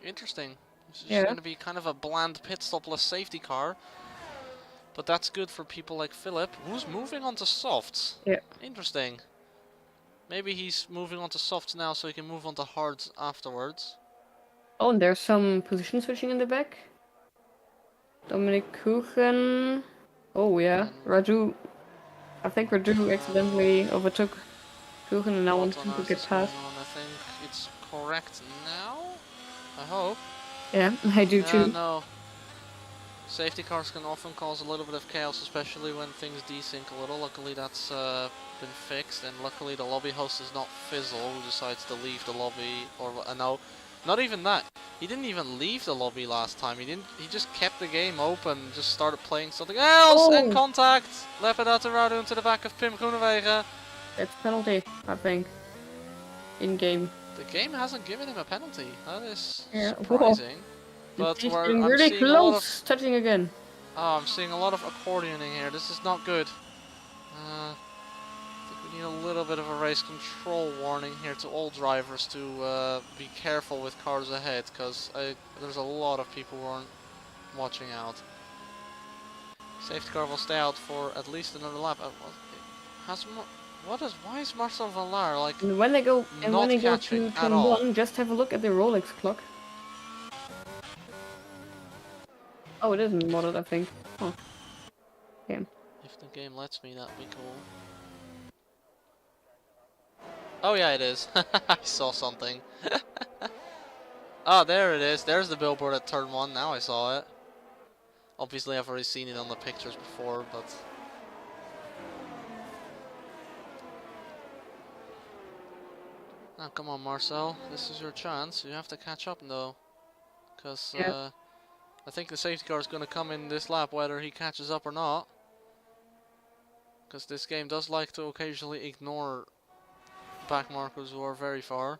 Interesting. This is going to be kind of a bland pit stopless safety car. But that's good for people like Philip, who's moving on to softs. Yeah. Interesting. Maybe he's moving on to softs now so he can move on to hards afterwards. Oh, and there's some position switching in the back. Dominic Kuchen Oh yeah, And Raju. I think Raju accidentally overtook Kuchen and now wants what him on to earth get is past. going on? I think it's correct now. I hope. Yeah, I do too. No. Safety cars can often cause a little bit of chaos, especially when things desync a little. Luckily that's been fixed, and luckily the lobby host is not Fizzle, who decides to leave the lobby, or no, not even that. He didn't even leave the lobby last time. He just kept the game open, just started playing something else, and contact! Left it out to Radu into the back of Pim Groenewegen. It's penalty, I think. In game. The game hasn't given him a penalty. That is Yeah. surprising. But He's I'm getting really seeing a lot of close, touching again. Oh, I'm seeing a lot of accordioning here. This is not good. I think we need a little bit of a race control warning here to all drivers to be careful with cars ahead, because there's a lot of people who aren't watching out. Safety car will stay out for at least another lap. Why is Marcel Valar like And when they go not to catching at turn all? 1, just have a look at the Rolex clock. Oh, it isn't modded, I think. Oh. Yeah. If the game lets me, that'd be cool. Oh yeah, it is. I saw something. Oh, there it is. There's the billboard at turn 1. Now I saw it. Obviously, I've already seen it on the pictures before, but... Now, come on, Marcel. This is your chance. You have to catch up, though. Because, I think the safety car is going to come in this lap, whether he catches up or not. Because this game does like to occasionally ignore back markers who are very far.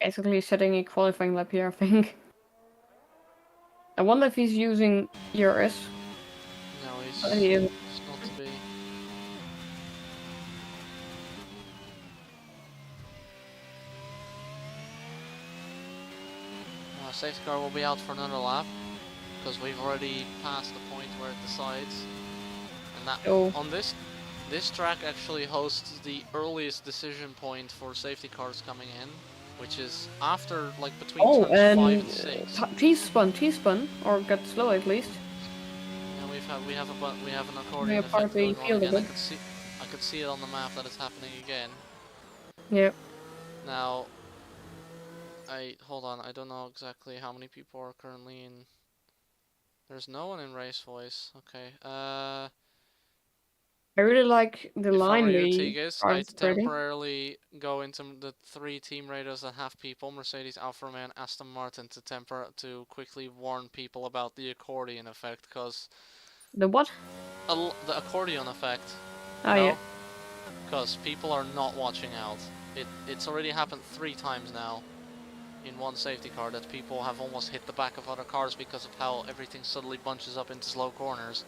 Basically setting a qualifying lap here, I think. I wonder if he's using ERS. No, he's not to be. Safety car will be out for another lap, because we've already passed the point where it decides. And that on this track actually hosts the earliest decision point for safety cars coming in, which is after, like, between turns 5 and 6. T-spun, or got slow at least. Yeah, we have an accordion effect going on again. I could see it on the map that it's happening again. Yep. Now, hold on, I don't know exactly how many people are currently in. There's no one in race voice. Okay. I really like the line I'd temporarily go into the 3 team radios that have people: Mercedes, Alfa Romeo, and Aston Martin, to quickly warn people about the accordion effect, because the what? The accordion effect. Oh yeah. Because people are not watching out. It's already happened 3 times now in one safety car that people have almost hit the back of other cars because of how everything suddenly bunches up into slow corners.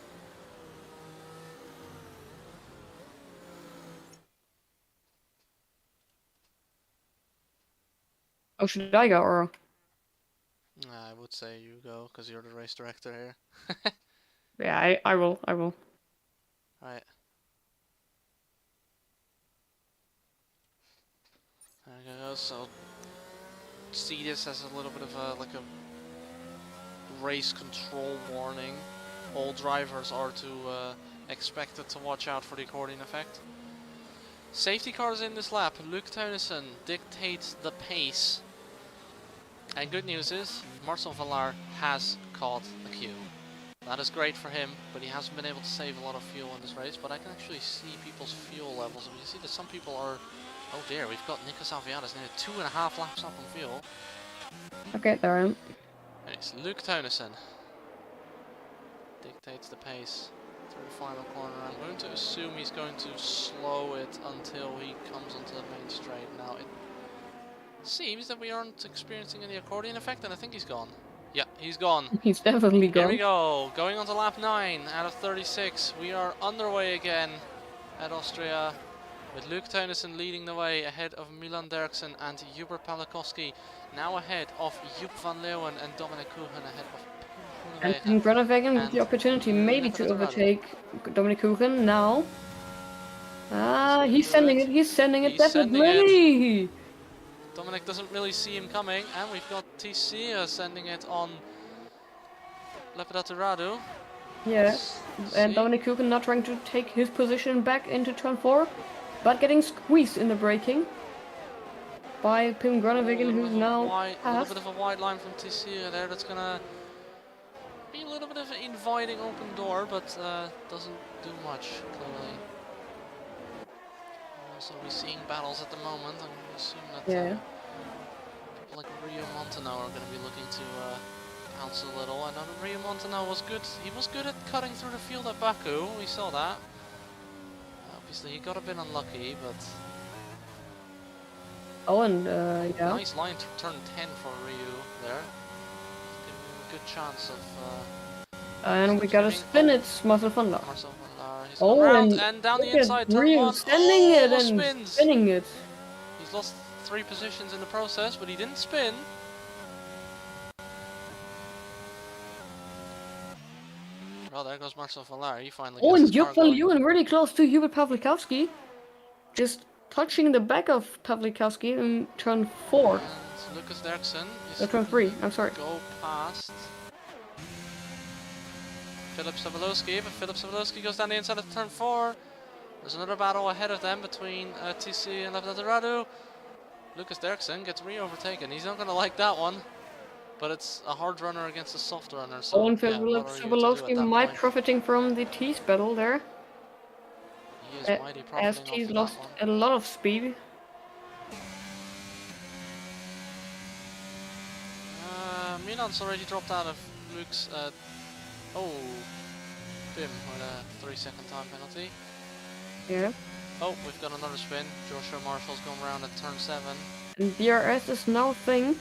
Oh, should I go or? I would say you go, because you're the race director here. Yeah, I will. Right. There we go. So see this as a little bit of a race control warning. All drivers are expected to watch out for the accordion effect. Safety cars in this lap. Luke Teunissen dictates the pace. And good news is, Marcel Valar has caught a queue. That is great for him, but he hasn't been able to save a lot of fuel in this race. But I can actually see people's fuel levels. And you see that some people are... Oh dear, we've got Nikos Alviadis nearly 2.5 laps up on fuel. Okay, there I am. And it's Luke Teunissen. Dictates the pace through the final corner. I'm going to assume he's going to slow it until he comes onto the main straight. Now it seems that we aren't experiencing any accordion effect, and I think he's gone. Yeah, he's gone. He's definitely gone. Here we go, going on to lap 9 out of 36. We are underway again at Austria, with Luke Teunissen leading the way ahead of Milan Derksen and Hubert Palakowski. Now ahead of Joep van Leeuwen and Dominic Kuchen ahead of And Groenewegen with the opportunity maybe to overtake Dominic Kuchen now. He's sending it definitely! Dominic doesn't really see him coming, and we've got TC sending it on Lepidatu Radu. Yes, and Dominic Kuchen not trying to take his position back into turn 4, but getting squeezed in the braking by Pim Groenewegen, who's now a little passed. bit of a wide line from TC there. That's gonna be a little bit of an inviting open door, but doesn't do much clearly. Also, we're seeing battles at the moment. I assume that people like Rio Montano are going to be looking to pounce a little. I know that Rio Montano was good. He was good at cutting through the field at Baku. We saw that. Obviously, he got a bit unlucky, but. Oh, and yeah. Nice line to turn 10 for Ryu there. Giving him a good chance of. And we gotta spin it, Marcel van Laar. He's come around and down the inside, turn Rio 1. sending it and spins. spinning it. He's lost 3 positions in the process, but he didn't spin. Oh, there goes Marcel van Laar. He finally gets and his car Joop van going. Leeuwen really close to Hubert Pawlikowski. Just touching the back of Pawlikowski in turn 4. And Lucas Derksen is Turn 3, I'm sorry. Go past Philip Sobolewski, but Philip Sobolewski goes down the inside of turn 4. There's another battle ahead of them between TC and Lepidatu Radu. Lucas Derksen gets re-overtaken. He's not going to like that one, but it's a hard runner against a soft runner. So And Philip Sobolewski might profiting from the T's battle there. He is mighty profiting as T's off of lost that one. a lot of speed. Milan's already dropped out of Luke's. Bim with a 3-second time penalty. Yeah. Oh, we've got another spin. Joshua Marshall's going around at turn 7. And DRS is now a thing.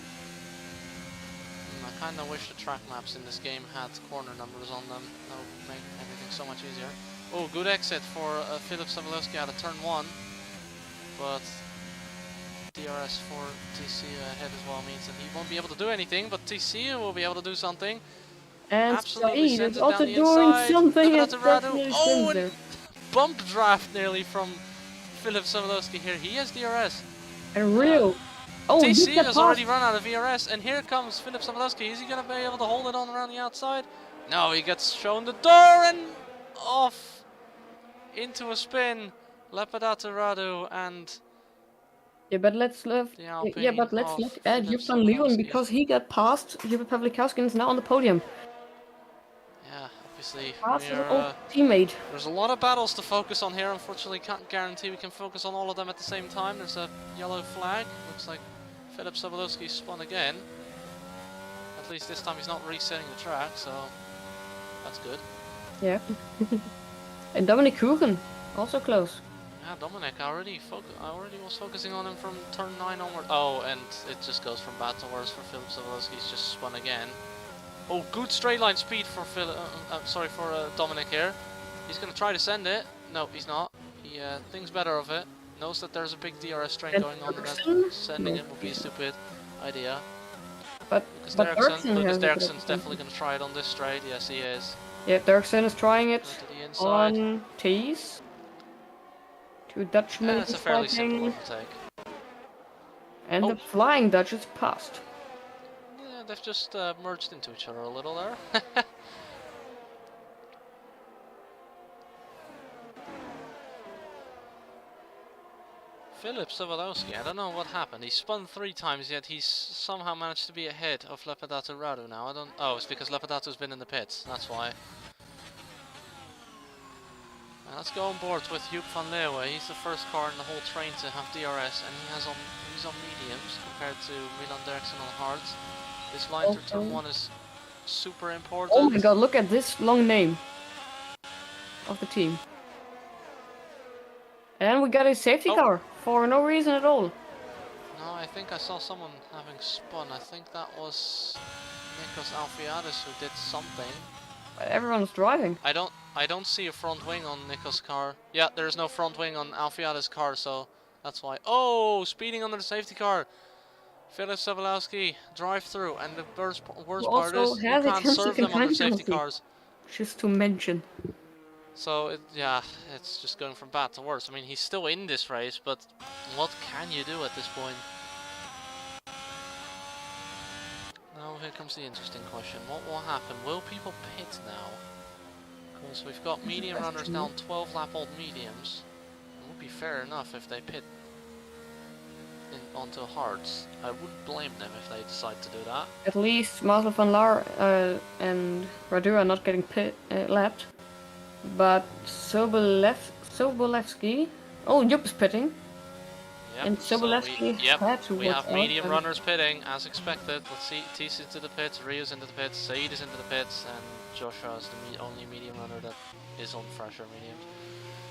I kind of wish the track maps in this game had corner numbers on them. That would make everything so much easier. Oh, good exit for Philip Sobolewski out of turn 1. But DRS for TC ahead as well means that he won't be able to do anything, but TC will be able to do something. And Absolutely Saeed is also doing inside. something at Oh, and there. bump draft nearly from Philip Sobolewski here. He has DRS. And Rio. TC has already run out of DRS, and here comes Philip Sobolewski. Is he going to be able to hold it on around the outside? No, he gets shown the door and off into a spin. Lepidatu Radu and Yeah, but let's look. Yeah, but let's look at Joop van Leeuwen because he got past Hubert Pawlikowski and is now on the podium. Yeah, obviously. Past his old teammate. There's a lot of battles to focus on here. Unfortunately, can't guarantee we can focus on all of them at the same time. There's a yellow flag. Looks like Philip Sobolewski spun again. At least this time he's not resetting the track, so that's good. Yeah. And Dominic Kuchen, also close. Yeah, Dominic, I already was focusing on him from turn 9 onward. Oh, and it just goes from bad to worse for Philip Sobolewski. He's just spun again. Oh, good straight line speed for Dominic here. He's going to try to send it. No, he's not. He thinks better of it. Knows that there's a big DRS train going on, and that sending it would be a stupid idea. But Lucas Derksen's definitely going to try it on this straight. Yes, he is. Yeah, Derksen is trying it on on T's. Two Dutchmen it's a fairly simple overtake. And the Flying Dutch is passed. Yeah, they've just merged into each other a little there. Philip Sobolewski, I don't know what happened. He spun 3 times, yet he's somehow managed to be ahead of Lepidatu Radu now. Oh, it's because Lepidatu's been in the pits, that's why. Now let's go on board with Joop van Leeuwen. He's the first car in the whole train to have DRS, and he's on mediums compared to Milan Derksen on hards. This line through turn 1 is super important. Oh my god, look at this long name of the team. And we got a safety car for no reason at all. No, I think I saw someone having spun. I think that was Nikos Alfiadis who did something. Everyone's driving. I don't see a front wing on Nikos' car. Yeah, there's no front wing on Alfiadis' car, so that's why. Oh, speeding under the safety car. Philip Sobolewski drive through, and the worst part is you can't serve them under safety cars. Just to mention. So it's just going from bad to worse. I mean, he's still in this race, but what can you do at this point? Now here comes the interesting question. What will happen? Will people pit now? Because we've got medium runners now on 12 lap old mediums. It would be fair enough if they pit onto hards. I wouldn't blame them if they decide to do that. At least Marcel van Laar and Radu are not getting lapped. But Sobolevsky... Oh, Jup is pitting. Yep, And Sobolevsky had to we watch have out medium and- runners pitting, as expected. Let's see, T's into the pits, Rio's into the pits, Said is into the pits, and Joshua is the only medium runner that is on fresher mediums.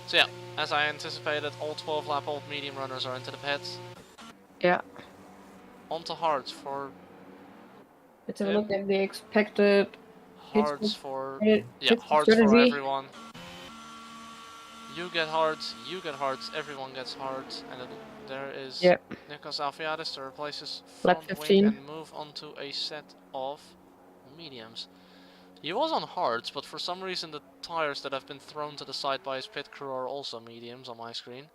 So yeah, as I anticipated, all 12 lap old medium runners are into the pits. Yeah. Onto hards for Let's have a look at the expected hards for pit hards for strategy. everyone. You get hards, everyone gets hards, and there is Nikos Alfiadis to replace his Lap front 15. wing and move on to a set of mediums. He was on hards, but for some reason the tires that have been thrown to the side by his pit crew are also mediums on my screen.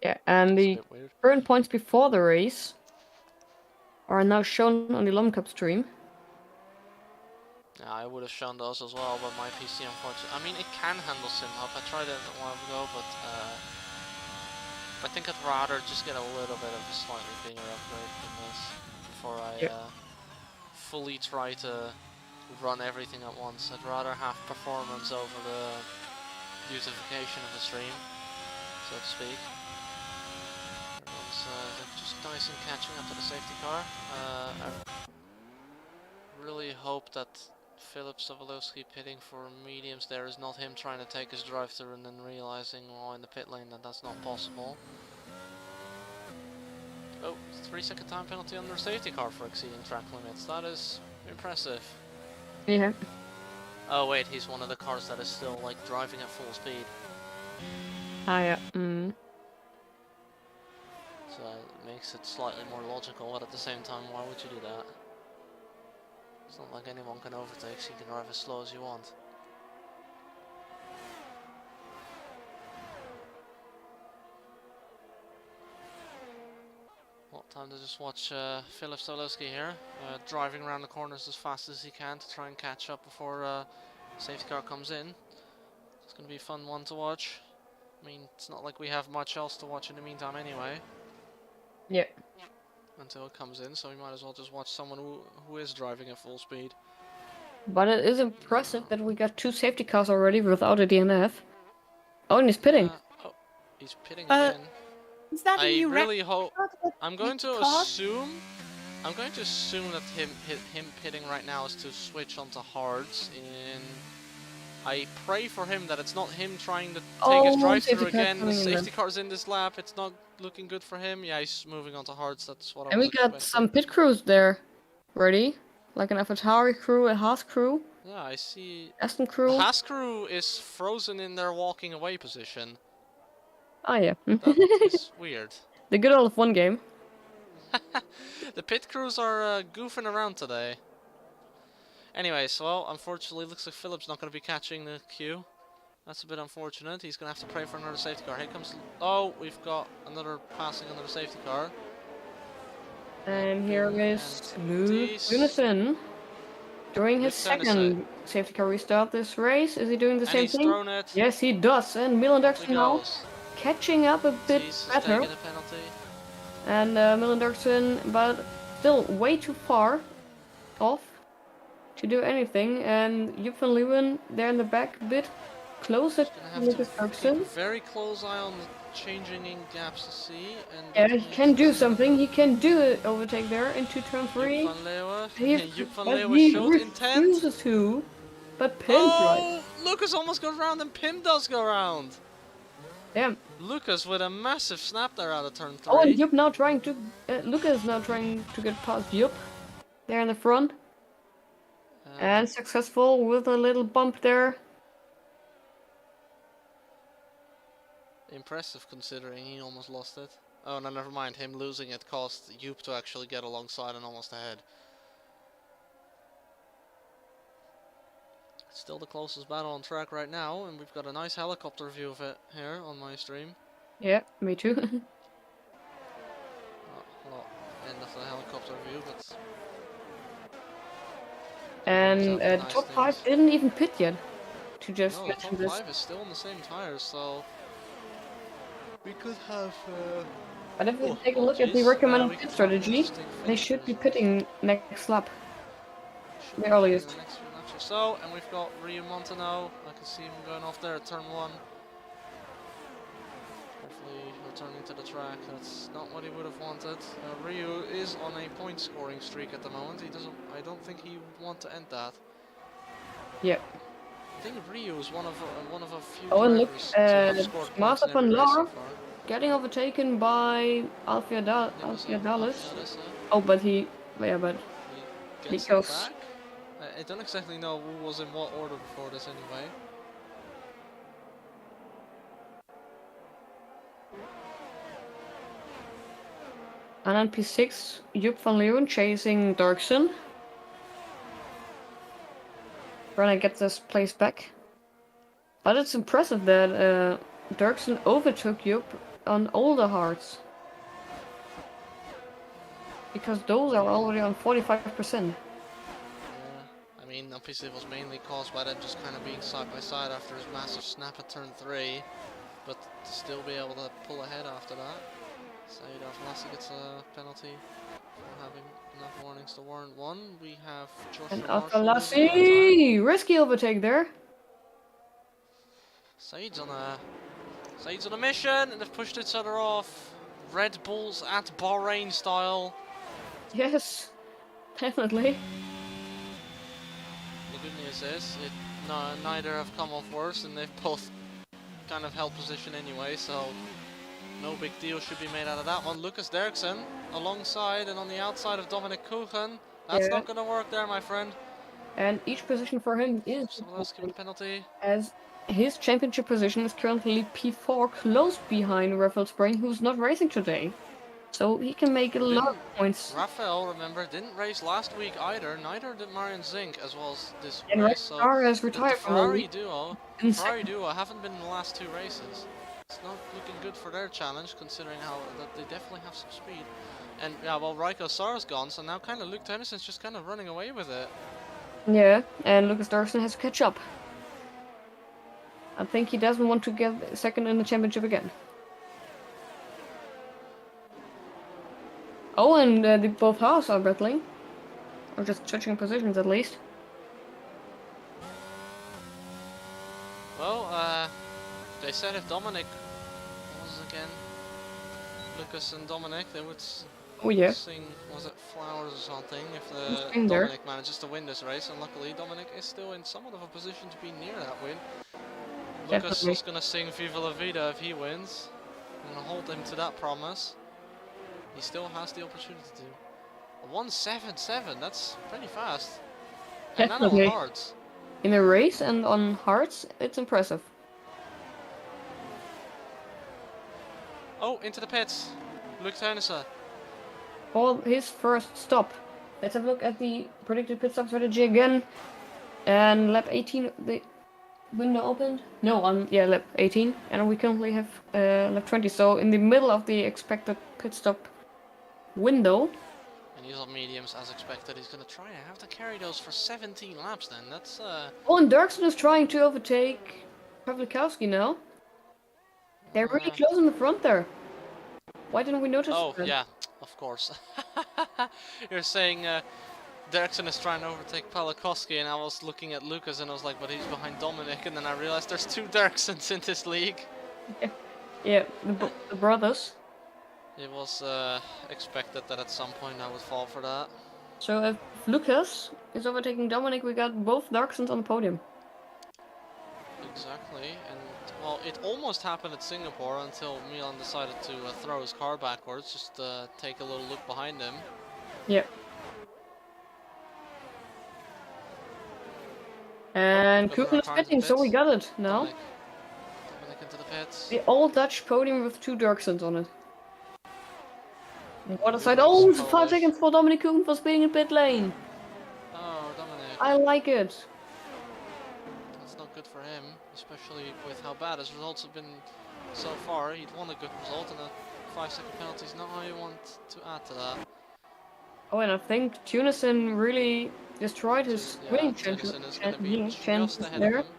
Yeah, and It's a the bit weird. current points before the race are now shown on the Lom Cup stream. Yeah, I would have shown those as well, but my PC unfortunately... I mean, it can handle sim up. I tried it a while ago, but I think I'd rather just get a little bit of a slightly bigger upgrade than this before I fully try to run everything at once. I'd rather have performance over the beautification of the stream, so to speak. Everyone's just nice and catching up to the safety car. I really hope that Philip Sobolewski pitting for mediums there is not him trying to take his drive through and then realizing while in the pit lane that that's not possible. Oh, 3-second time penalty under safety car for exceeding track limits. That is impressive. Yeah. Oh wait, he's one of the cars that is still like driving at full speed. Ah, yeah. Mm. So it makes it slightly more logical, but at the same time, why would you do that? It's not like anyone can overtake, so you can drive as slow as you want. What time to just watch Philip Sobolewski here, driving around the corners as fast as he can to try and catch up before safety car comes in. It's going to be a fun one to watch. I mean, it's not like we have much else to watch in the meantime anyway. Yeah. Until it comes in, so we might as well just watch someone who is driving at full speed. But it is impressive that we got 2 safety cars already without a DNF. Oh, and he's pitting. Oh, he's pitting again. Is that a I new really record hope. I'm going to because- assume. I'm going to assume that him pitting right now is to switch onto hards. I pray for him that it's not him trying to take his drive through safety car again. The coming in then. safety car's in this lap. It's not looking good for him. Yeah, he's moving onto hards. That's what I And was we got expecting. some pit crews there ready. Like an AlphaTauri crew, a Haas crew, Yeah, I see. Aston crew. The Haas crew is frozen in their walking away position. Oh, yeah. That is weird. The good old F1 game. The pit crews are goofing around today. Anyways, well, unfortunately, looks like Philip's not going to be catching the queue. That's a bit unfortunate. He's going to have to pray for another safety car. Here comes... Oh, we've got another passing under the safety car. And here is And Luke Unison doing his Luke Tennyson. second safety car restart this race. Is he doing the And same he's thing? thrown it. Yes, he does. And Milan Up Dirksen he now goes. catching up a bit He's better. taking a penalty. And Milan Dirksen, but still way too far off to do anything. And Joep van Leeuwen there in the back a bit closer Gonna to have Lucas to Dirksen. keep a very close eye on the changing in gaps to see. And Yeah, he can do something. He can do an overtake there into turn 3. Joep van Leeuwen. He, Joep van but Leeuwen he showed intent. refuses to. But Pim tried. Oh, Lucas almost goes round and Pim does go round. Damn. Lucas with a massive snap there out of turn 3. Oh, and Joep now trying to... Lucas now trying to get past Joep. There in the front. And successful with a little bump there. Impressive considering he almost lost it. Oh no, never mind. Him losing it caused Joep to actually get alongside and almost ahead. Still the closest battle on track right now, and we've got a nice helicopter view of it here on my stream. Yeah, me too. Well, end of the helicopter view, but And Exactly, the nice top 5 things. didn't even pit yet. To just No, the mention top this. 5 is still on the same tires, so we could have. But if we Oh, take a look at the apologies. recommended We pit could have strategy, interesting they should be finishers, right? pitting next lap. Should The be pitting earliest. the next few laps or so, and we've got Rio Montano. I can see him going off there at turn 1. Hopefully returning to the track. That's not what he would have wanted. Rio is on a point scoring streak at the moment. He doesn't. I don't think he would want to end that. Yeah. I think Rio is one of a few Oh, and look drivers to have scored points in every Mazepin race so Lara far. getting overtaken by It was Alfiadalis. Alfiadis, Oh, but he gets because it back. I don't exactly know who was in what order before this anyway. and on P6, Joep van Leeuwen chasing Dirksen. Trying to get this place back. But it's impressive that Dirksen overtook Joep on older hards. Because those are already on 45%. Yeah, I mean, obviously it was mainly caused by them just kind of being side by side after his massive snap at turn 3, but to still be able to pull ahead after that. Said Aflassi gets a penalty for having enough warnings to warrant 1. We have Joshua And Marshall losing a bit of time. Alfiadis! Risky overtake there. Said's on a mission, and they've pushed each other off. Red Bulls at Bahrain style. Yes, definitely. The good news is, neither have come off worse, and they've both kind of held position anyway, so no big deal should be made out of that one. Lucas Derksen alongside and on the outside of Dominic Kuchen. That's not going to work there, my friend. And each position for him is Someone else give a penalty. as his championship position is currently P4, close behind Rafael Spring, who's not racing today. So he can make a lot of points. Rafael, remember, didn't race last week either. Neither did Marian Zink as well as this And race. So has the retired from Ferrari the duo haven't been in the last 2 races. It's not looking good for their challenge, considering how that they definitely have some speed. And yeah, well, Raiko Sar's gone, so now kind of Luke Tennyson's just kind of running away with it. Yeah, and Lucas Dirksen has to catch up. I think he doesn't want to get second in the championship again. Oh, and the both halves are battling. Or just switching positions at least. Well, they said if Dominic was again, Lucas and Dominic, they would sing, was it Flowers or something, if Dominic manages to win this race, and luckily Dominic is still in somewhat of a position to be near that win. Lucas is going to sing Viva la Vida if he wins, and hold him to that promise. He still has the opportunity to. A 1.77, that's pretty fast. And not on hards. In a race and on hards, it's impressive. Oh, into the pits. Luke Turnissa. For his first stop. Let's have a look at the predicted pit stop strategy again. And lap 18, the window opened? No, on lap 18. And we currently have lap 20. So in the middle of the expected pit stop window. And he's on mediums as expected. He's going to try and have to carry those for 17 laps then. That's Oh, and Dirksen is trying to overtake Pawlikowski now. They're really close in the front there. Why didn't we notice that? Oh, yeah, of course. You're saying Dirksen is trying to overtake Pawlikowski, and I was looking at Lucas and I was like, but he's behind Dominic, and then I realized there's 2 Dirksens in this league. Yeah, the brothers. It was expected that at some point I would fall for that. So if Lucas is overtaking Dominic, we got both Dirksens on the podium. Exactly, and well, it almost happened at Singapore until Milan decided to throw his car backwards, just to take a little look behind him. Yep. And Kuchen is pitting, so we got it now. Dominic into the pits. The old Dutch podium with 2 Dirksens on it. What a side! Oh, 5 seconds for Dominic Kuchen for speeding in pit lane. Oh, Dominic. I like it. That's not good for him, especially with how bad his results have been so far. He'd won a good result, and a 5-second penalty is not how you want to add to that. Oh, and I think Tunison really destroyed his Yeah, winning Tønnesen is going to be chances just ahead there. of him.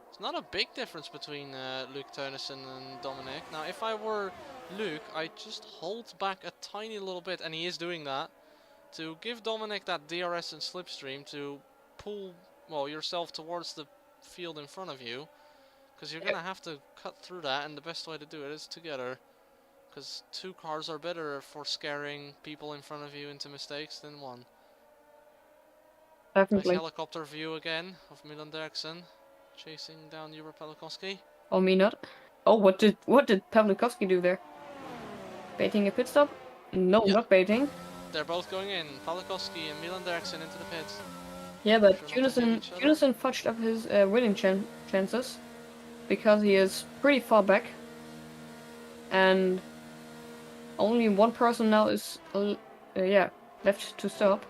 It's not a big difference between Luke Tønnesen and Dominic. Now, if I were Luke, I just hold back a tiny little bit, and he is doing that, to give Dominic that DRS and slipstream to pull, well, yourself towards the field in front of you, because you're going to have to cut through that, and the best way to do it is together, because 2 cars are better for scaring people in front of you into mistakes than 1. Nice Definitely. helicopter view again of Milan Derksen chasing down Hubert Pellikowski. Oh, me not. Oh, what did Pavlikovsky do there? Baiting a pit stop? No, Yeah. not baiting. They're both going in. Pellikowski and Milan Derksen into the pits. Yeah, but Sure not to hit each other. Tønnesen fudged up his winning chances because he is pretty far back, and only one person now is left to stop.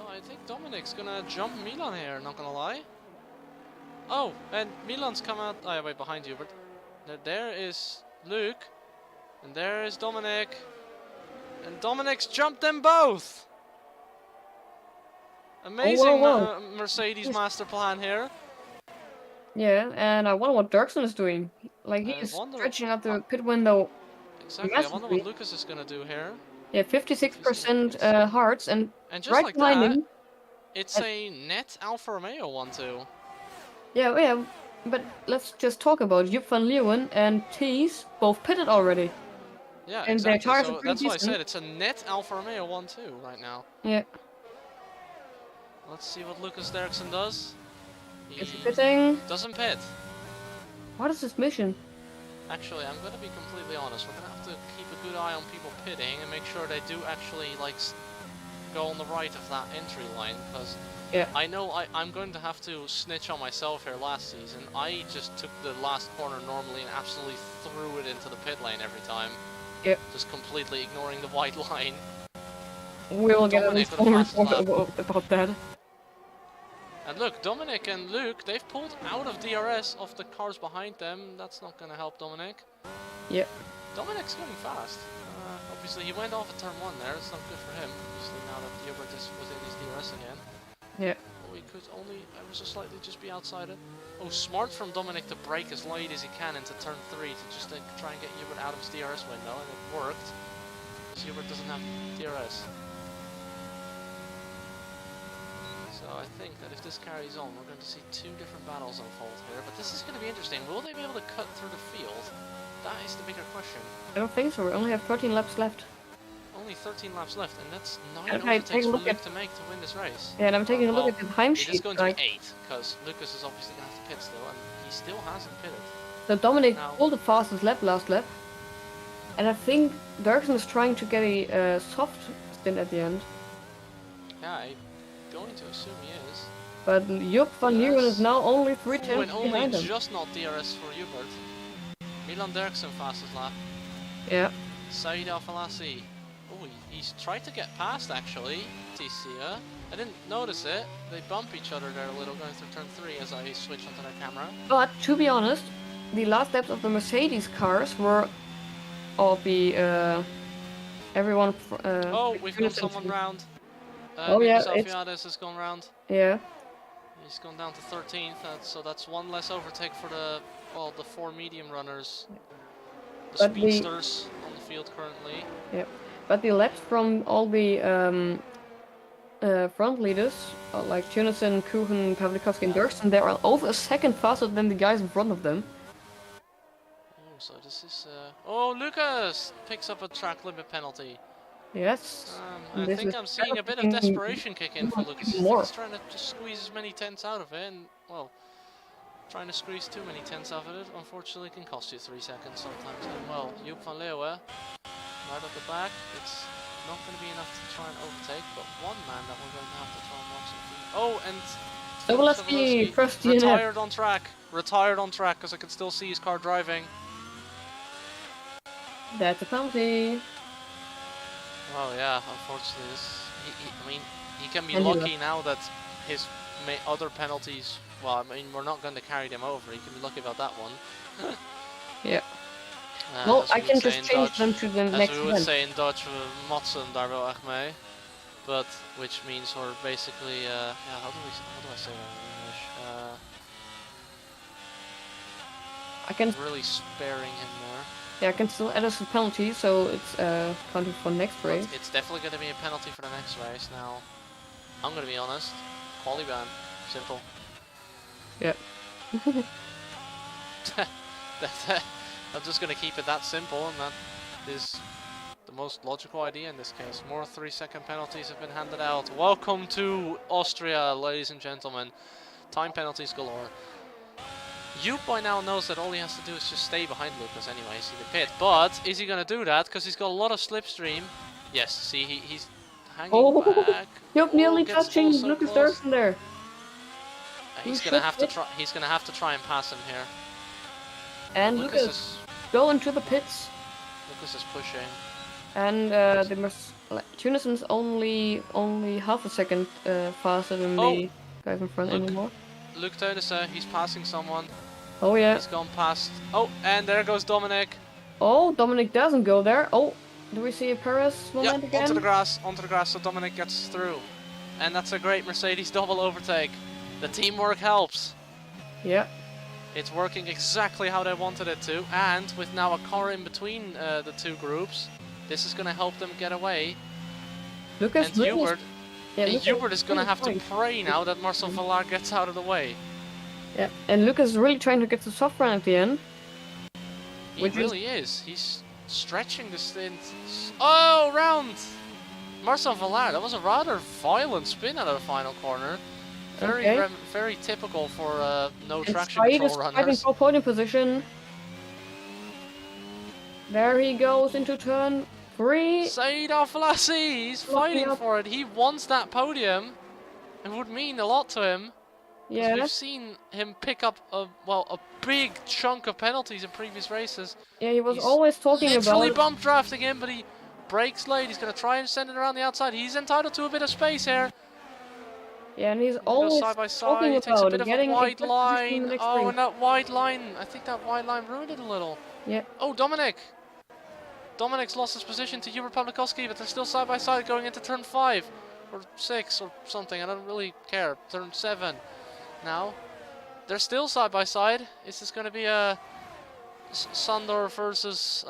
I think Dominic's gonna jump Milan here. Not gonna lie. Oh, and Milan's come out. Oh, wait, behind you, but there is Luke, and there is Dominic, and Dominic's jumped them both. Amazing whoa. Mercedes master plan here. Yeah, and I wonder what Dirksen is doing. Like, he I is wonder- stretching out the pit window. Exactly. I wonder Massively. what Lucas is gonna do here. Yeah, 56% hearts, and And just right like behind that, him. it's a net Alfa Romeo 1-2. Yeah, but let's just talk about Joep van Leeuwen and Thies both pitted already. Yeah, And their exactly. tires So are pretty that's why I decent. said it's a net Alfa Romeo 1-2 right now. Yeah, Let's see what Lucas Derksen does. is he He pitting? doesn't pit. What is this mission? Actually, I'm going to be completely honest. We're going to have to keep a good eye on people pitting and make sure they do actually like go on the right of that entry line, because Yeah. I know I'm going to have to snitch on myself here last season. I just took the last corner normally and absolutely threw it into the pit lane every time. Yep. Just completely ignoring the white line. We will get an Dominic with the informal fastest report lap. about that. And look, Dominic and Luke, they've pulled out of DRS of the cars behind them. That's not going to help Dominic. Yep. Dominic's going fast. Obviously, he went off at turn 1 there. It's not good for him. Obviously, now that Hubert is within his DRS again. Yeah. Oh, he could only ever so slightly just be outside it. Oh, smart from Dominic to brake as late as he can into turn 3 to just try and get Hubert out of his DRS window, and it worked. Because Hubert doesn't have DRS. So I think that if this carries on, we're going to see 2 different battles unfold here. But this is going to be interesting. Will they be able to cut through the field? That is the bigger question. I don't think so. We only have 13 laps left. Only 13 laps left, and that's 9 Okay, overtakes take a for look Luke at- to make to win this race. Yeah, and I'm taking a look Well, at the time It is sheet. going to Like, be 8, because Lucas is obviously going to have to pit still, and he still hasn't pitted. so Dominic Now- pulled the fastest lap last lap. And I think Dirksen is trying to get a soft stint at the end. Yeah, I'm going to assume he is. But Joep van Leeuwen Yes. is now only 3 Ooh, tenths and only behind him. just not DRS for Hubert. Milan Derksen fastest lap. Yeah. Said Al-Falassi. Oh, he's tried to get past actually, Tisia. I didn't notice it. They bump each other there a little going through turn 3 as I switch onto their camera. But to be honest, the last laps of the Mercedes cars were all the everyone. Oh, we've got Tønnesen- someone round. Oh, yeah, Nico it's- Salfiades has gone round. Yeah. He's gone down to 13th, so that's 1 less overtake for the 4 medium runners. The But the- speedsters on the field currently. But the laps from all the front leaders, like Tønnesen, Kuchen, Pavlikovsky, and Dirksen, they are over a second faster than the guys in front of them. Oh, so this is... Oh, Lucas picks up a track limit penalty. Yes. I This think is I'm seeing a bit of penalty desperation kick in from Lucas. more. He's trying to just squeeze as many tenths out of it, and, well, trying to squeeze too many tenths out of it, unfortunately, can cost you 3 seconds sometimes. And, well, Joep van Leeuwen, right at the back, it's not going to be enough to try and overtake, but one man that we're going to have to try and watch some feet. Oh, and Sobolewski first DNF. retired on track, because I can still see his car driving. That's a penalty. Oh yeah, unfortunately, I mean, he can be And he lucky now that his other penalties. Well, I mean, we're not going to carry them over. He can be lucky about that one. Yeah. Well, as I we would can say just in change Dutch- them to the As next we would event. say in Dutch, motsen daar wel echt mee. but which means we're basically yeah. How do I say that in English? I can Really sparing him there. Yeah, I can still add us a penalty, so it's counting for next But race. it's definitely going to be a penalty for the next race. Now, I'm going to be honest. Quali ban, simple. Yep. I'm just going to keep it that simple, and that is the most logical idea in this case. More 3-second penalties have been handed out. Welcome to Austria, ladies and gentlemen. Time penalties galore. You by now knows that all he has to do is just stay behind Lucas anyways in the pit. But is he going to do that? Because he's got a lot of slipstream. Yes, see, he's hanging back. You're nearly gets touching so Lucas close. Dirksen there. He's gonna have to try. He's gonna have to try and pass him here. And Lucas Lucas go into the pits. Lucas is pushing. And they must. Tunison's only half a second faster than the guys in front anymore. Luke Teunissen, he's passing someone. Oh yeah. He's gone past. Oh, and there goes Dominic. Oh, Dominic doesn't go there. Oh, do we see a Perez moment again? Onto the grass, so Dominic gets through. And that's a great Mercedes double overtake. The teamwork helps. Yeah. It's working exactly how they wanted it to, and with now a car in between the two groups, this is going to help them get away. Lucas, and Hubert, Lucas is going to have to pray now that Marcel Vallard gets out of the way. Yeah, and Lucas is really trying to get the soft run at the end. He really is. He's stretching the stint. Oh, round! Marcel Vallard, that was a rather violent spin out of the final corner. Very typical for no traction control runners. Fighting for podium position. There he goes into turn 3. Saïd Al-Falassi, he's fighting for it. He wants that podium. It would mean a lot to him. Yeah. We've seen him pick up a big chunk of penalties in previous races. Yeah, he was always talking about literally bump drafting him, but he brakes late. He's going to try and send it around the outside. He's entitled to a bit of space here. Yeah, and he's always side by side. He takes a bit of a wide line. Oh, and that wide line. I think that wide line ruined it a little. Yeah. Oh, Dominic. Dominic's lost his position to Hubert Pawlikowski, but they're still side by side going into turn 5 or 6 or something. I don't really care. Turn 7 now. They're still side by side. Is this going to be a Szándor versus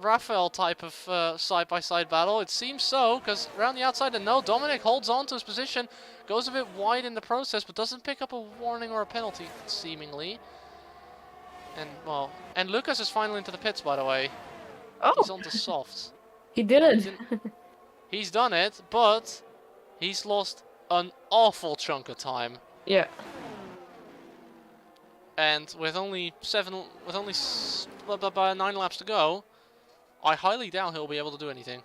Rafael type of side by side battle? It seems so, because around the outside, and no, Dominic holds on to his position. Goes a bit wide in the process, but doesn't pick up a warning or a penalty, seemingly. And Lucas is finally into the pits, by the way. Oh! He's on the softs. He did it! He's done it, but he's lost an awful chunk of time. Yeah. And with only 9 laps to go, I highly doubt he'll be able to do anything.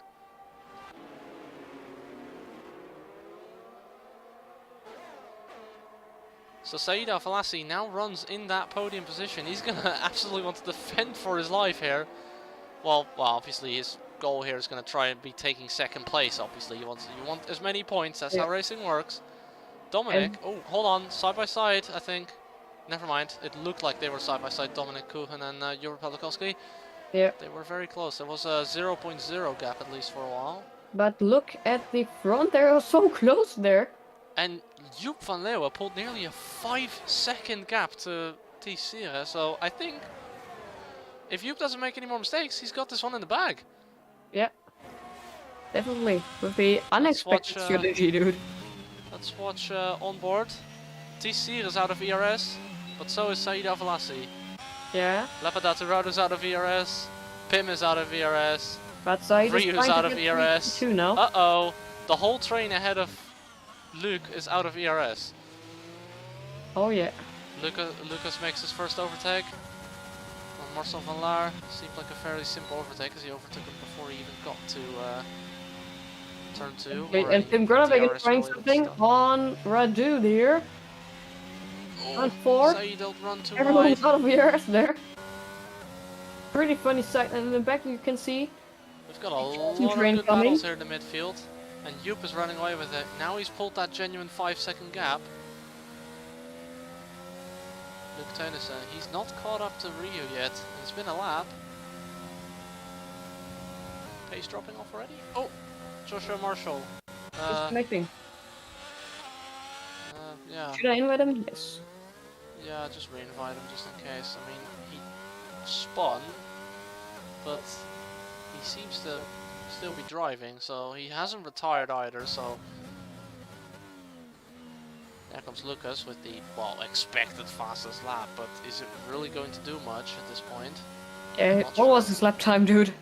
So Saïd Al-Falassi now runs in that podium position. He's going to absolutely want to defend for his life here. Well, obviously his goal here is going to try and be taking second place, obviously. You want as many points, that's how racing works. Dominic, hold on, side by side, I think. Never mind, it looked like they were side by side, Dominic Kuchen and Hubert Pawlikowski. Yeah. They were very close. There was a 0.0 gap at least for a while. But look at the front, they are so close there. And Joep van Leeuwen pulled nearly a 5-second gap to Czirják, so I think if Joep doesn't make any more mistakes, he's got this one in the bag. Yeah. Definitely. With the unexpected strategy, dude. Let's watch on board. Czirják is out of ERS, but so is Saïd Al-Falassi. Yeah. Lapadatu is out of ERS. Pim is out of ERS. But Saïd is out of ERS. Too now. Uh-oh. The whole train ahead of Luke is out of ERS. Oh yeah. Lucas makes his first overtake. On Marcel Vallard. Seemed like a fairly simple overtake as he overtook him before he even got to turn 2. Okay, and Tim Groenewegen is trying something on Radu here. Turn 4. Everyone's out of ERS there. Pretty funny sight, and in the back you can see we've got a lot of good battles here in the midfield. And Joep is running away with it. Now he's pulled that genuine 5-second gap. Luke Teunissen, he's not caught up to Rio yet. It's been a lap. Pace dropping off already? Oh, Joshua Marshall. Disconnecting. Yeah. Should I invite him? Yes. Yeah, just re-invite him just in case. I mean, he spun, but he seems to still be driving, so he hasn't retired either, so... There comes Lucas with the, well, expected fastest lap, but is it really going to do much at this point? Yeah, Not what was sure. his lap time, dude?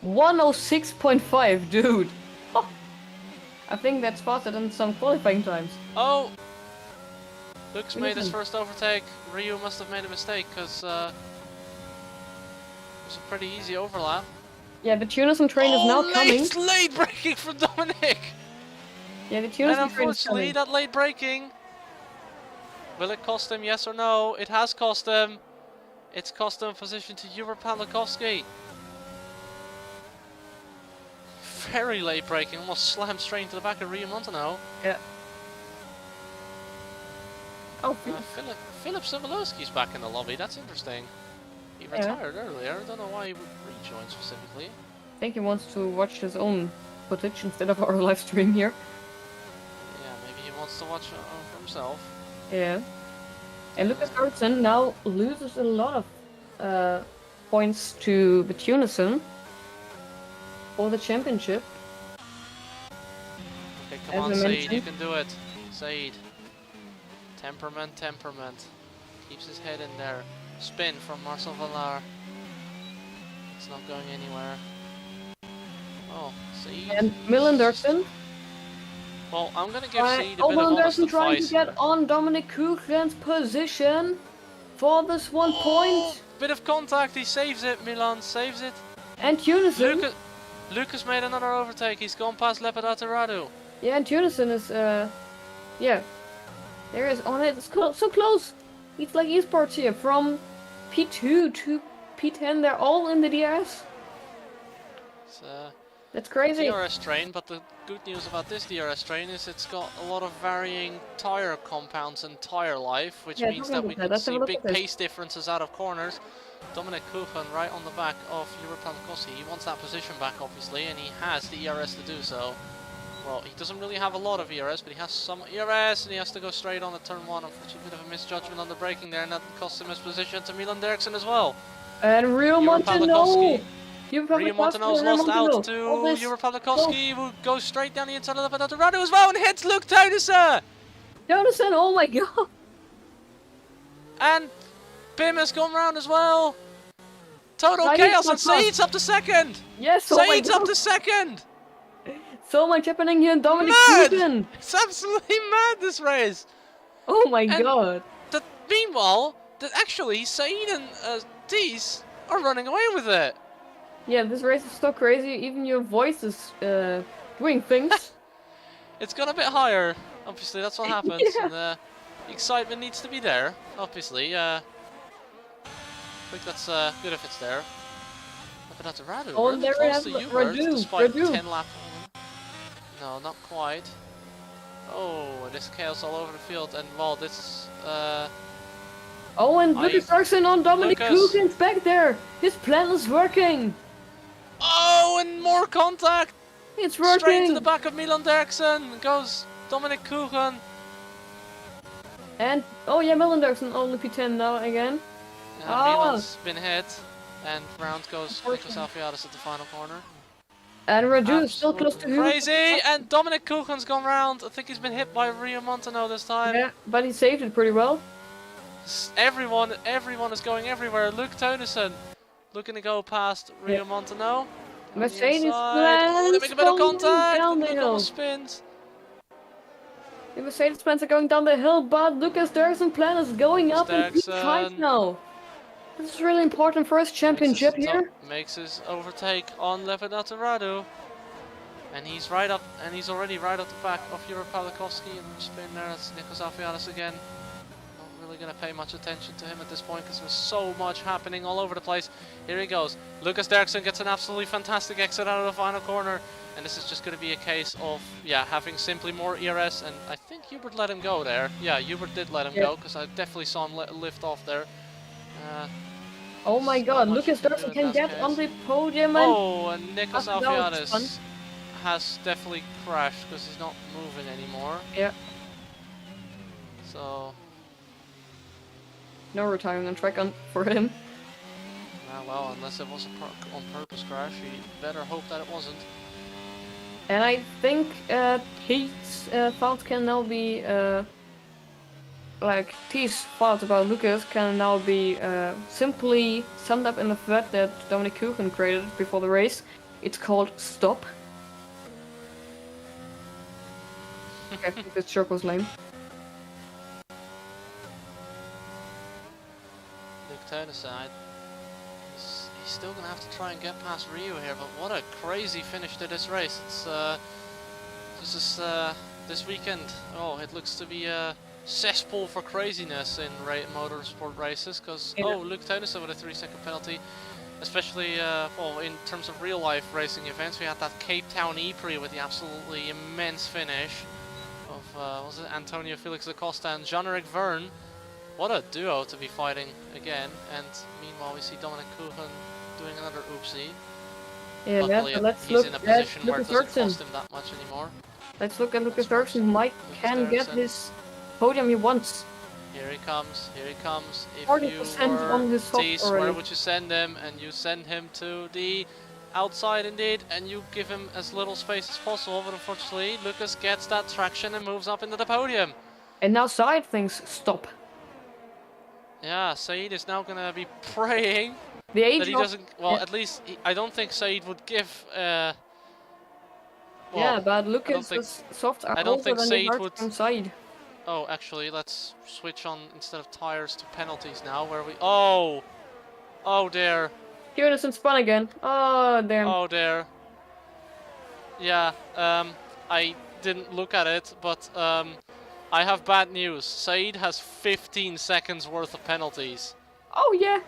106.5, dude! Oh, I think that's faster than some qualifying times. Oh! Lucas made his Listen. first overtake. Ryu must have made a mistake, because it was a pretty easy overlap. Yeah, the Tunison train is now coming. Late braking from Dominic! Yeah, the And Tunison train is unfortunately, coming. that late braking, will it cost him, yes or no? It has cost him. It's cost him a position to Hubert Pawlikowski. Very late braking, almost slammed straight into the back of Rio Montano. Yeah. Oh, Philip Sobolewski's back in the lobby, that's interesting. He retired earlier, I don't know why he would rejoin specifically. I think he wants to watch his own footage instead of our live stream here. Yeah, maybe he wants to watch for himself. Yeah. And Lucas Ericsson now loses a lot of points to the Tunison for the championship. Okay, As come on, I Said, mentioned. you can do it. Said. Temperament. Keeps his head in there. Spin from Marcel Vallar. It's not going anywhere. Oh, Said. And Millenderson. Well, I'm gonna give Said a bit of honest Millenderson trying to advice get here. on Dominic Kuchen's position for this 1 point. Bit of contact, he saves it, Milan saves it. And Tunison. Lucas made another overtake, he's gone past Lepidata Radu. Yeah, and Tunison is, yeah. There is on it. It's so close. It's like esports here. From P2 to P10, they're all in the DRS. It's That's crazy. DRS train, but the good news about this DRS train is it's got a lot of varying tire compounds and tire life, which Yeah, means talking that we about that, can let's have see a look big at this. pace differences out of corners. Dominic Kuchen right on the back of Hubert Pawlikowski. He wants that position back, obviously, and he has the ERS to do so. Well, he doesn't really have a lot of ERS, but he has some ERS, and he has to go straight on the turn 1. Unfortunately, a bit of a misjudgment on the braking there, and that costs him his position to Milan Derksen as well. And Rio Hubert Montano. Pawlikowski. Rio Rio Montano's lost out to Hubert Pawlikowski, who goes straight down the inside of the Radu as well, and hits Luke Taunison! Jonathan, oh my god. And Bim has gone round as well. Total Said's chaos, not and Said's up to second! Yes, oh my Said's up god. to second! So much happening here in Dominic Mad! Kuchen. It's absolutely mad, this race! Oh my And- god. Meanwhile, actually, Said and Dees are running away with it. Yeah, this race is so crazy. Even your voice is doing things. It's gone a bit higher. Obviously, that's what happens. Yeah. And the excitement needs to be there. Obviously, I think that's good if it's there. But that's Radu. Oh, Really there we close have to Hubert, Radu, despite Radu. 10 lap. No, not quite. Oh, there's chaos all over the field, and well, this. Oh, and Lucas Ericsson on Dominic Lucas. Kuchen's back there. His plan is working. Oh, and more contact. It's working. Straight to the back of Milan Derksen goes Dominic Kuchen. And oh yeah, Millenderson only P10 now again. Milan's been hit, and round goes Nikos Alfiadis at the final corner. And Radu is still close to him. Crazy! And Dominic Kuchen's gone round. I think he's been hit by Rio Montano this time. Yeah, but he saved it pretty well. Everyone is going everywhere. Luke Taunison looking to go past Rio Montano. Mercedes Oh, they make a bit of falling contact. down the Luke hill. almost spins. The Mercedes plans are going down the hill, but Lucas Derksen's plan is going up in P5 Derksen. now. This is really important for his championship here. Makes his overtake on Lepidata Radu. And he's right up, and he's already right up the back of Hubert Pawlikowski. And spin there, that's Nikos Alfiadis again. Not really going to pay much attention to him at this point because there's so much happening all over the place. Here he goes. Lucas Derksen gets an absolutely fantastic exit out of the final corner. And this is just going to be a case of, yeah, having simply more ERS. And I think Hubert let him go there. Yeah, Hubert did let him go because I definitely saw him lift off there. Oh my god, Lucas Derksen can get on the podium and oh, and Nikos After that was fun. Alfiadis has definitely crashed because he's not moving anymore. Yeah. So, No retiring on track for him. well, unless it was a on purpose crash, you better hope that it wasn't. And I think Pete's thoughts can now be like T's thoughts about Lucas can now be simply summed up in the thread that Dominic Kuchen created before the race. It's called Stop. I think this joke was lame. Luke Taylor side. He's still gonna have to try and get past Rio here, but what a crazy finish to this race. It's this weekend. Oh, it looks to be a cesspool for craziness in motorsport races, because Luke Taylor with a 3-second penalty. Especially, well, in terms of real-life racing events, we had that Cape Town E-Prix with the absolutely immense finish of, was it Antonio Felix Acosta and Jean-Eric Verne. What a duo to be fighting again, and meanwhile we see Dominic Kuchen doing another oopsie. Yeah, luckily let's he's look in a at position where it Lucas doesn't Dirksen. cost him that much anymore. Let's look at Lucas Dirksen, who can get his podium he wants. Here he comes, here he comes. If 40% on his soft Tees, already. where would you send him? And you send him to the outside indeed, and you give him as little space as possible, but unfortunately Lucas gets that traction and moves up into the podium. And now Said thinks stop. Yeah, Said is now gonna be praying The age that he of, doesn't, well, at least, I don't think Said would give, well, yeah, but Lucas' softs are I don't older think than the Said heart would- from Said. oh, actually, let's switch on, instead of tires, to penalties now, where we, oh dear. Kieran spun again. Oh, damn. Oh dear. Yeah, I didn't look at it, but I have bad news. Said has 15 seconds worth of penalties. Oh, yeah.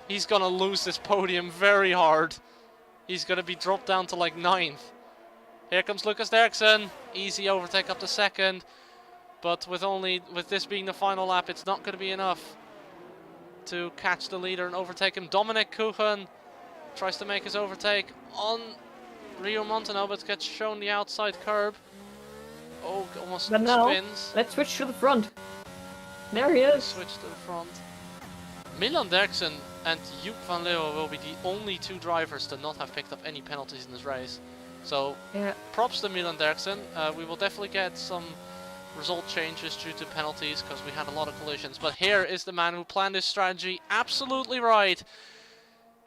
He's gonna lose this podium very hard. He's gonna be dropped down to like 9th. Here comes Lucas Dirksen. Easy overtake up to 2nd. But with this being the final lap, it's not gonna be enough to catch the leader and overtake him. Dominic Kuchen tries to make his overtake on Rio Montano, but gets shown the outside curb. Oh, almost But now, spins. let's switch to the front. There he is. Switch to the front. Milan Derksen and Joep van Leeuwen will be the only 2 drivers to not have picked up any penalties in this race. So, Yeah. props to Milan Derksen. We will definitely get some result changes due to penalties because we had a lot of collisions. But here is the man who planned his strategy absolutely right.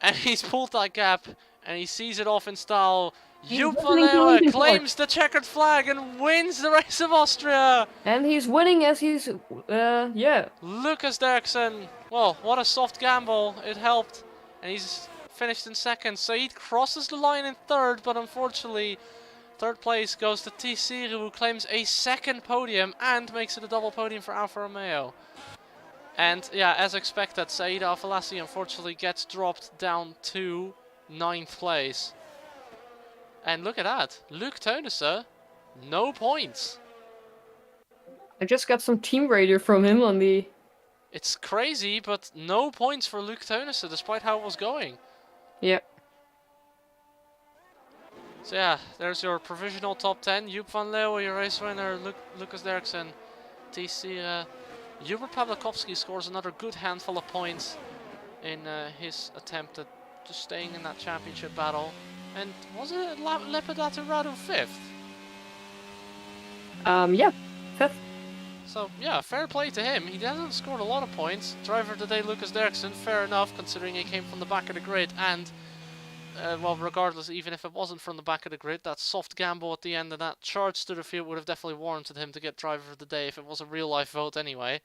And he's pulled that gap and he sees it off in style. Joep van Leeuwen claims the checkered flag and wins the race of Austria. And he's winning as he's, yeah. Lucas Dirksen, well, what a soft gamble, it helped, and he's finished in 2nd. Said crosses the line in 3rd, but unfortunately 3rd place goes to TC, who claims a 2nd podium and makes it a double podium for Alfa Romeo. And yeah, as expected, Said Al-Falassi unfortunately gets dropped down to 9th place. And look at that, Luc Teunissen, no points. I just got some team radio from him on the... It's crazy, but no points for Luc Teunissen, despite how it was going. Yeah. So yeah, there's your provisional top 10. Joep van Leeuwen, your race winner, Lucas Dirksen. TC, Hubert Pawlikowski scores another good handful of points in his attempt at just staying in that championship battle. And was it Lepidatu Radu 5th? Yeah. 5th. So yeah, fair play to him. He hasn't scored a lot of points. Driver of the day, Lucas Dirksen, fair enough considering he came from the back of the grid. And well, regardless, even if it wasn't from the back of the grid, that soft gamble at the end of that charge to the field would have definitely warranted him to get driver of the day if it was a real life vote anyway.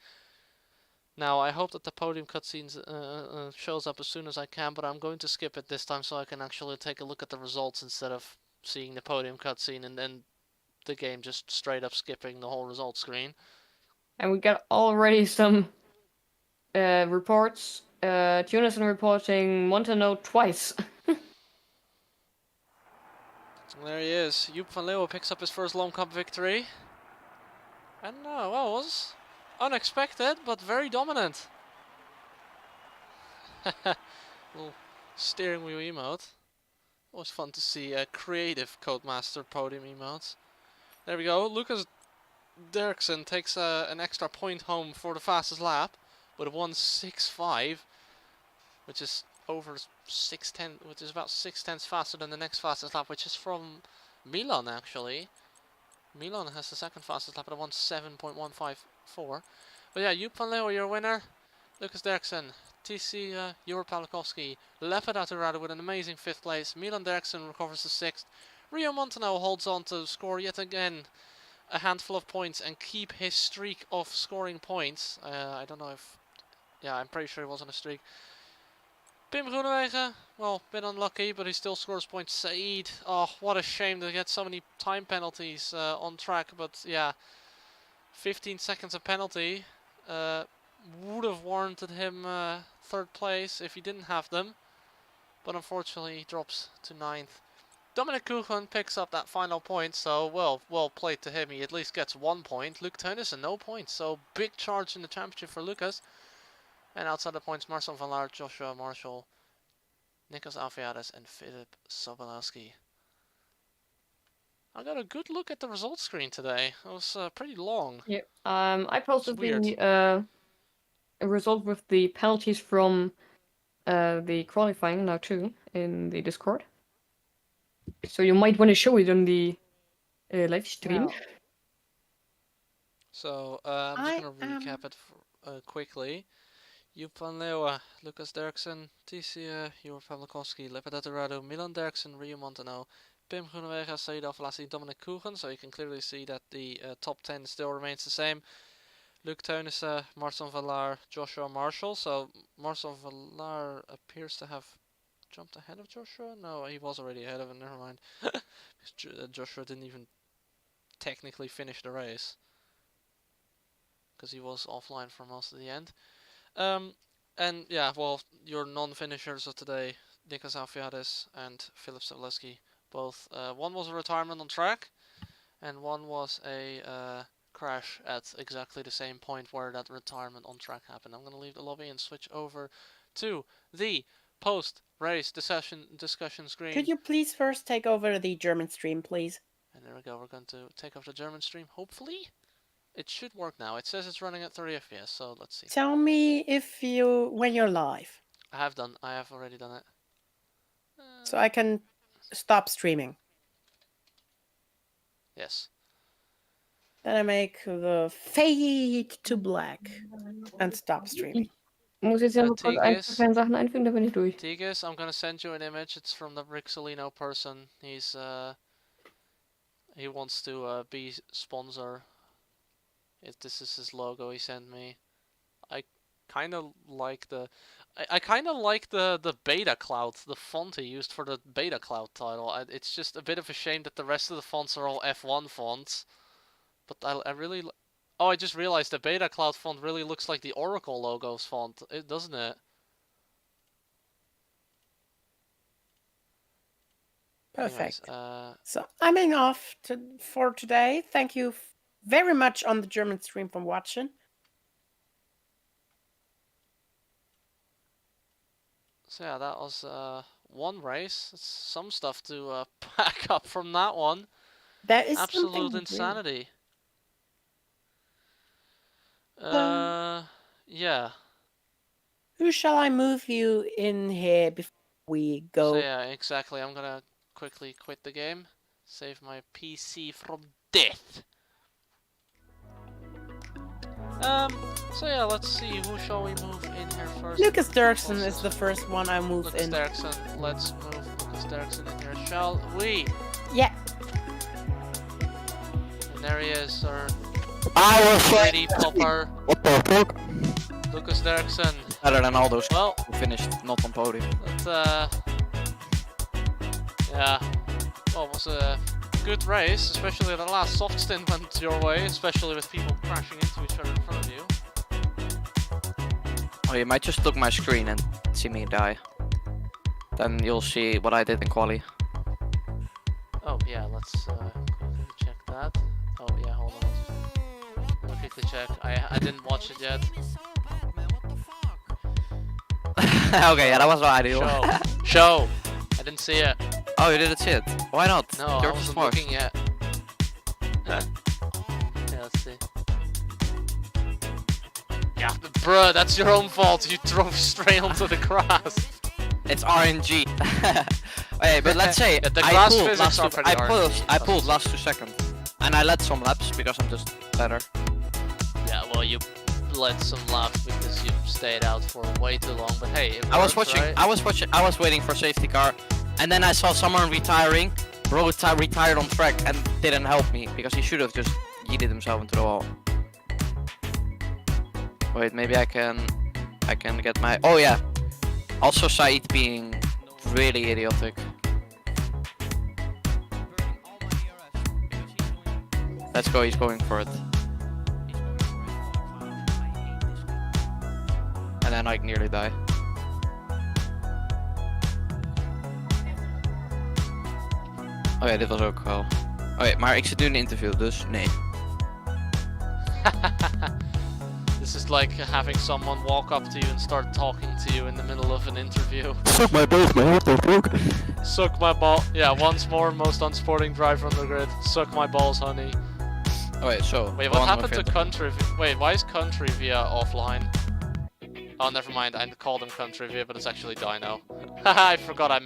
Now, I hope that the podium cutscenes shows up as soon as I can, but I'm going to skip it this time so I can actually take a look at the results instead of seeing the podium cutscene and then the game just straight up skipping the whole result screen. And we got already some reports. Tunison reporting Montano twice. There he is. Joep van Leeuwen picks up his first Lom Cup victory. And well, it was unexpected, but very dominant. Little steering wheel emote. Always fun to see creative Codemaster podium emotes. There we go. Lucas Dirksen takes an extra point home for the fastest lap with a 1:6.5, which is over 6:10, which is about 6/10 faster than the next fastest lap, which is from Milan actually. Milan has the second fastest lap at a 1:7.154. But yeah, Joep van Leeuwen, your winner. Lucas Dirksen, TC Jur Pawlikowski, Lepid Aturado with an amazing 5th place. Milan Dirksen recovers the 6th. Rio Montano holds on to score yet again a handful of points and keep his streak of scoring points. I don't know if... Yeah, I'm pretty sure he was on a streak. Pim Groenewegen, well, bit unlucky, but he still scores points. Saeed, oh, what a shame to get so many time penalties on track. But yeah, 15 seconds of penalty would have warranted him 3rd place if he didn't have them. But unfortunately, he drops to 9th. Dominic Kuchen picks up that final point, so well played to him. He at least gets 1 point. Luke Teunissen, no points, so big charge in the championship for Lucas. And outside the points, Marcel van Laar, Joshua Marshall, Nikos Alfiades and Filip Sobolewski. I got a good look at the results screen today. It was pretty long. Yeah. I posted It's the result with the penalties from the qualifying now too in the Discord. So you might want to show it on the live stream. Well, So I'm just going to recap it quickly. Joep van Leeuwen, Lucas Dirksen, TC Jur Pawlikowski, Lepid Aturado, Milan Dirksen, Rio Montano, Pim Groenewegen, Saeed Al-Falassi, Dominic Kuchen. So you can clearly see that the top 10 still remains the same. Luke Teunissen, Marcel van Laar, Joshua Marshall. So Marcel van Laar appears to have jumped ahead of Joshua. No, he was already ahead of him. Never mind. Joshua didn't even technically finish the race because he was offline for most of the end. And yeah, well, your non-finishers of today, Nikos Alfiades and Filip Sobolewski, both. One was a retirement on track, and one was a crash at exactly the same point where that retirement on track happened. I'm going to leave the lobby and switch over to the post-race discussion screen. could you please first take over the German stream, please? And there we go. We're going to take off the German stream. Hopefully, it should work now. It says it's running at 30 FPS. So let's see. Tell me when you're live, I have already done it. so I can stop streaming. Yes. Then I make the fade to black and stop streaming. Muss jetzt ja noch kurz ein, Tigges. zwei Sachen einfügen, dann bin ich durch. Tigges, I'm gonna send you an image. It's from the Brixolino person. He wants to be sponsor. This is his logo he sent me. I kind of like the beta cloud, the font he used for the beta cloud title. It's just a bit of a shame that the rest of the fonts are all F1 fonts. But I really... Oh, I just realized the beta cloud font really looks like the Oracle logos font, doesn't it? Perfect. Anyways, So I'm off for today. Thank you very much on the German stream for watching. So yeah, that was one race. It's some stuff to pack up from that one. That is Absolute something insanity. Yeah. Who shall I move you in here before we go? So yeah, exactly. I'm gonna quickly quit the game. Save my PC from death. So yeah, let's see. Who shall we move in here first? Lucas Dirksen is the first one I move Lucas in. Dirksen. Let's move Lucas Dirksen in here, shall we? Yeah. And there he is, our I was pretty popper. What the fuck? Lucas Dirksen. Better than all those Well, who finished not on podium. that, yeah. Well, it was a good race, especially the last soft stint went your way, especially with people crashing into each other in front of you. Oh, you might just look my screen and see me die. Then you'll see what I did in quali. Oh yeah, let's quickly check that. Oh yeah, hold on. Let me quickly check. I didn't watch it yet. Okay, yeah, that was not ideal. Show. I didn't see it. Oh, you didn't see it? Why not? No, I You're wasn't smart. looking yet. Yeah, let's see. Yeah, bruh, that's your own fault. You drove straight onto the grass. It's RNG. Okay, but let's say Yeah, the I grass pulled physics last are two, pretty I RNG. pulled last 2 seconds, and I led some laps because I'm just better. Yeah, well, you led some laps because you stayed out for way too long. But hey, it I was works, watching. right? I was waiting for safety car, and then I saw someone retiring. Bro retired on track and didn't help me because he should have just yeeted himself into the wall. Wait, maybe I can get my. Oh yeah. Also, Said being really idiotic. Let's go. He's going for it. And then I nearly die. Oké, dit was ook wel. Oké, maar ik zit nu in een interview, dus nee. This is like having someone walk up to you and start talking to you in the middle of an interview. Suck my balls, man, what the fuck? Suck my ball. Yeah, once more, most unsporting driver on the grid. Suck my balls, honey. Oké, so. Wait, what happened to country? Wait, why is country via offline? Oh, never mind. I called him country via, but it's actually Dino. Haha, I forgot I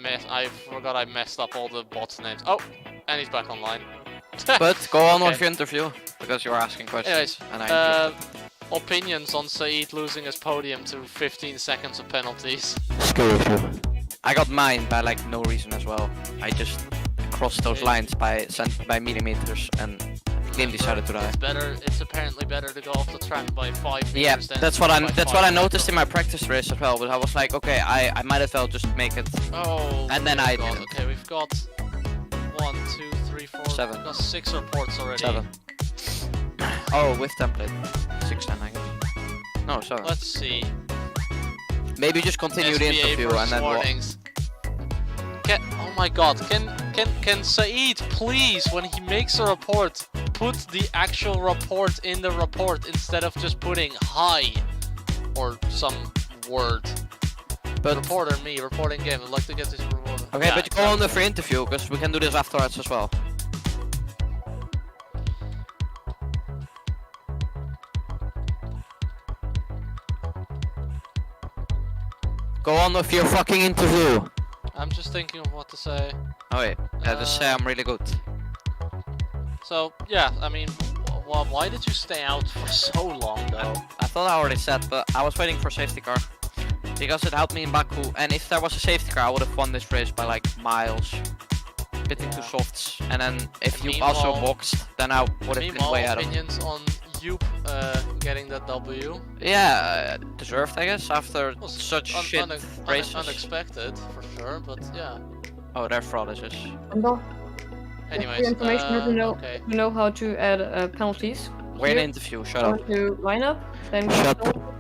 messed up all the bots' names. Oh, and he's back online. But go on Okay. with your interview because you're asking questions. Anyways, and I opinions on Said losing his podium to 15 seconds of penalties. I got mine by like no reason as well. I just crossed those lines by millimeters and game decided to die. It's better. It's apparently better to go off the track by 5 Yeah, meters. than that's what I by that's 5 what I meters. noticed in my practice race as well. But I was like, okay, I might as well just make it. Oh. And then my I God. didn't. Okay, we've got 1, 2, 3, 4. 7. We've got 6 reports already. 7. Oh, with template. 6 then I guess. No, 7. Let's see. Maybe just continue the SBA interview versus and then we'll... warnings. Oh my God! Can Said please, when he makes a report, put the actual report in the report instead of just putting hi or some word. But Reporter, me, reporting game. I'd like to get this report. okay, Yeah, but you go on the free interview because we can do this afterwards as well. Go on with your fucking interview. I'm just thinking of what to say. Oh wait, yeah, just say I'm really good. So yeah, I mean, why did you stay out for so long though? I thought I already said, but I was waiting for safety car. Because it helped me in Baku, and if there was a safety car, I would have won this race by like miles. Pitting two softs, and then if you also meanwhile- boxed, then I would have been Meanwhile, way out of. opinions on Joop getting that W. Yeah, deserved I guess after Was such shit races. Unexpected for sure, but yeah. Oh, they're frauders. Anyways, information okay. to know how to add penalties. We're in Here, an interview. Shut go up. to lineup, then Shut go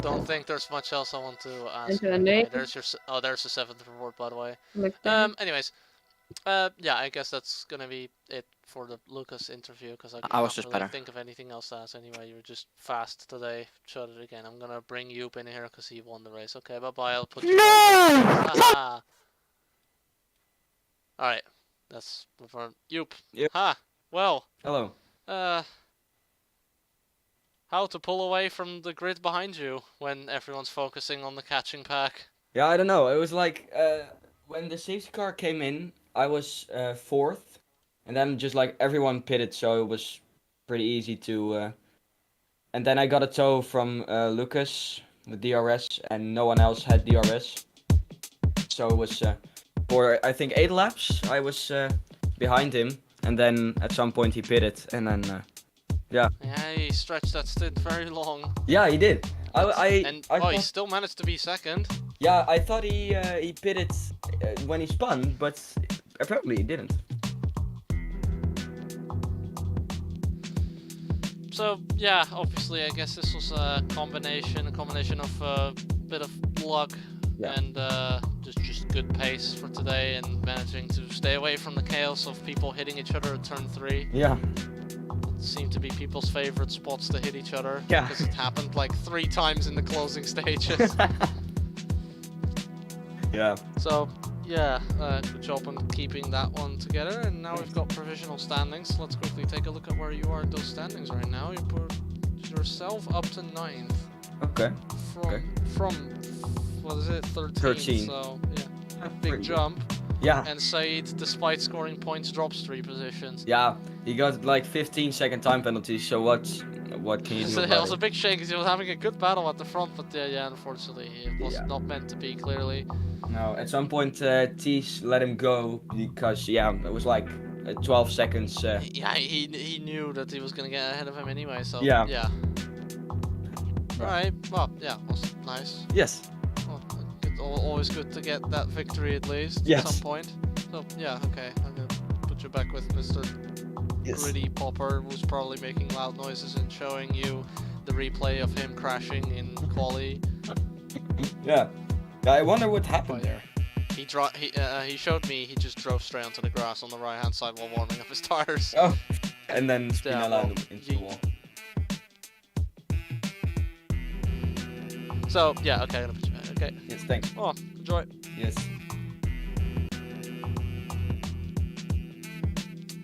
Don't think there's much else I want to ask. into a Okay, name. there's your there's the 7th report, by the way. Select them. Anyways, yeah, I guess that's gonna be it for the Lucas interview because I I was can't just really better. think of anything else to ask anyway. You were just fast today. Shut it again. I'm gonna bring Joop in here because he won the race. Okay, bye bye. I'll put you. Ah. All right, that's for Joop. Yep. Ha. Well. Hello. How to pull away from the grid behind you when everyone's focusing on the catching pack. Yeah, I don't know. It was like when the safety car came in, I was fourth, and then just like everyone pitted, so it was pretty easy to. And then I got a tow from Lucas with DRS, and no one else had DRS. So it was for I think 8 laps. I was behind him, and then at some point he pitted, and then. Yeah, he stretched that stint very long. Yeah, he did. I And I he thought- still managed to be second. Yeah, I thought he pitted when he spun, but apparently he didn't. So yeah, obviously I guess this was a combination of a bit of luck Yeah. and just good pace for today and managing to stay away from the chaos of people hitting each other at turn 3. Yeah. Seemed to be people's favorite spots to hit each other. Yeah. Because it happened like 3 times in the closing stages. Yeah. So yeah, good job on keeping that one together. And now we've got provisional standings. Let's quickly take a look at where you are in those standings right now. You put yourself up to 9th. Okay. From what is it, 13. So yeah, big Pretty good. jump. Yeah. And Said, despite scoring points, drops 3 positions. Yeah. He got like 15-second time penalty. So what can you do So it about was a it? big shame because he was having a good battle at the front, but yeah, unfortunately, it was Yeah. not meant to be. Clearly. No. At some point, Tees let him go because it was like 12 seconds. Yeah, he knew that he was gonna get ahead of him anyway. So Yeah. yeah. Alright, well, yeah, was nice. Yes. Well, always good to get that victory at least Yes. at some point. So yeah, okay, I'm gonna put you back with Mr. Gritty Popper, who's probably making loud noises and showing you the replay of him crashing in quali. Yeah. I wonder what happened there. He showed me he just drove straight onto the grass on the right hand side while warming up his tires. Oh. And then Yeah, Spinella well, into the wall. So yeah, okay, I'm gonna put you back. Okay. Yes. Thanks. Oh, enjoy. Yes.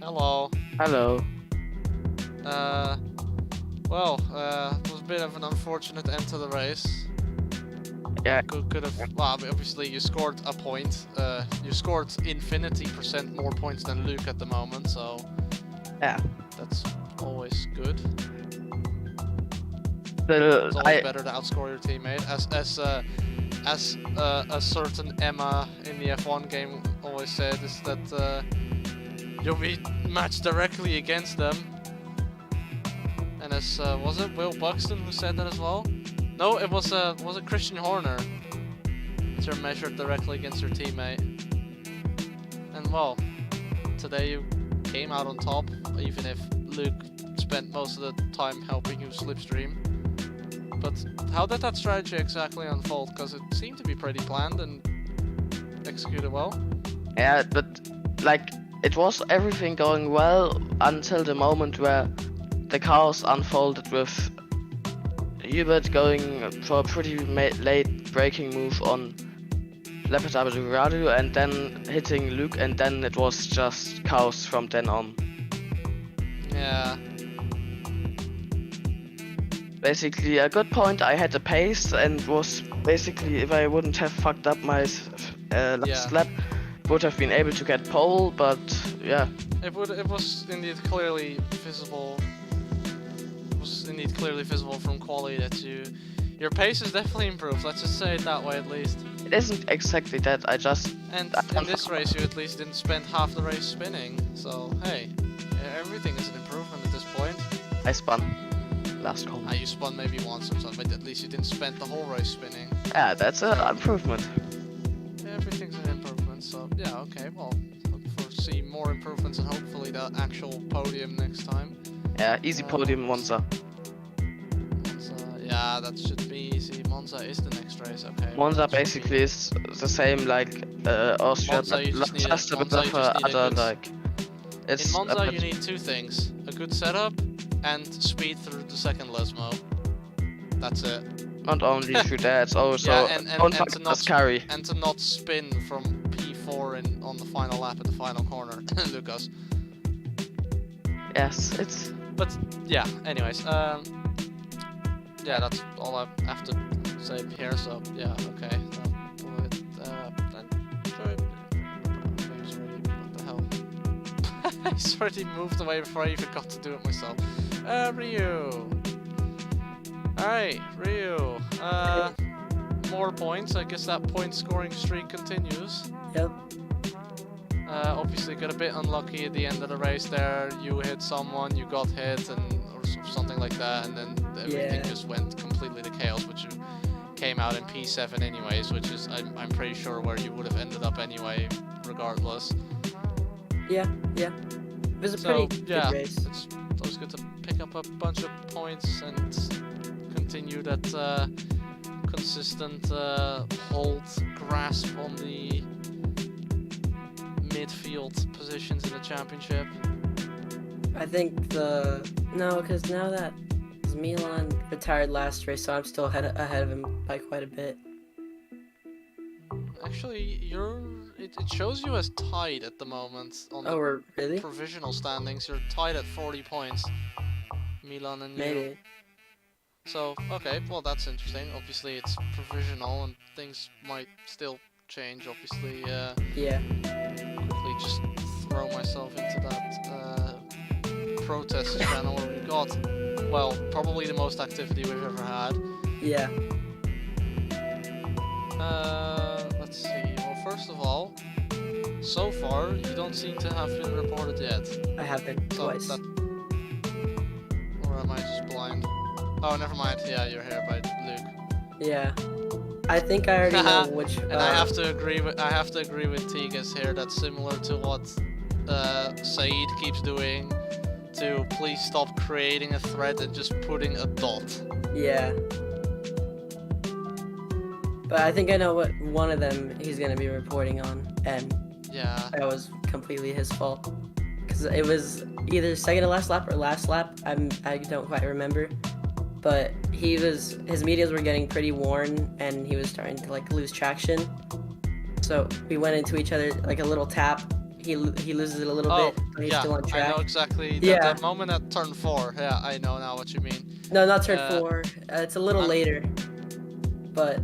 Hello. Hello. Well, it was a bit of an unfortunate end to the race. Yeah. Could have. Well, I mean, obviously you scored a point. You scored infinity% more points than Luke at the moment, so Yeah. that's always good. The, It's always better to outscore your teammate. As a certain Emma in the F1 game always said, is that you'll be matched directly against them. And as was it Will Buxton who said that as well? No, it was it Christian Horner. That you're measured directly against your teammate. And well, today you came out on top, even if Luke spent most of the time helping you slipstream. But how did that strategy exactly unfold? Because it seemed to be pretty planned and executed well. yeah, but like it was everything going well until the moment where the chaos unfolded with Hubert going for a pretty late braking move on Leopard Radu and then hitting Luke, and then it was just chaos from then on. Yeah. Basically, a good point. I had the pace and was basically, if I wouldn't have fucked up my last lap, would have been able to get pole. But yeah, It was indeed clearly visible. It was indeed clearly visible from quality that your pace is definitely improved. Let's just say it that way at least. it isn't exactly that. I just And in this race, you at least didn't spend half the race spinning. So hey, everything is an improvement at this point. I spun last call. You spun maybe once or something, but at least you didn't spend the whole race spinning. Yeah, that's an improvement. Everything's an improvement. So yeah, okay. Well, look foresee more improvements and hopefully the actual podium next time. Yeah, easy podium Monza. Monza, yeah, that should be easy. Monza is the next race, okay. Monza that should basically be- is the same like Austria, Monza, you just need a- just a bit Monza, you of just need a other good- like. It's In a Monza, bit- you need 2 things: a good setup and speed through the second Lesmo. That's it. not only through that, it's also Yeah, and don't to fuck not the carry. and to not spin from P4 on the final lap at the final corner, Lucas. Yes, it's But yeah, anyways, yeah, that's all I have to say here. So yeah, okay. What the hell? He's already moved away before I even got to do it myself. Ryu. Alright, Ryu. More points. I guess that point scoring streak continues. Yep. Obviously got a bit unlucky at the end of the race there. You hit someone, you got hit, or something like that, and then everything Yeah. just went completely to chaos. But you came out in P7 anyways, which is I'm pretty sure where you would have ended up anyway, regardless. Yeah. It was a So pretty yeah, good race. it's always good to pick up a bunch of points and continue that consistent hold grasp on the midfield positions in the championship. I think because now that Milan retired last race, so I'm still ahead of him by quite a bit. Actually, you're it shows you as tied at the moment on Oh, the we're really? provisional standings. You're tied at 40 points. Milan and you. Maybe. So, okay, well that's interesting. Obviously it's provisional and things might still change, obviously. Yeah. Quickly just throw myself into that protest channel where we got, well, probably the most activity we've ever had. Yeah. Let's see. Well, first of all, so far you don't seem to have been reported yet. I have been So twice. or am I just blind? Oh, never mind. Yeah, you're here by Luke. Yeah. I think I already know which. And I have to agree with Tigas here. That's similar to what Saeed keeps doing. To please stop creating a thread and just putting a dot. Yeah. But I think I know what one of them he's gonna be reporting on, and Yeah. that was completely his fault. Because it was either second to last lap or last lap. I don't quite remember. But his medias were getting pretty worn, and he was starting to like lose traction. So we went into each other like a little tap. He loses it a little bit, but he's yeah, still on I track. know exactly. Yeah. That moment at turn 4. Yeah, I know now what you mean. No, not turn 4. 'It's a little I'm- later. But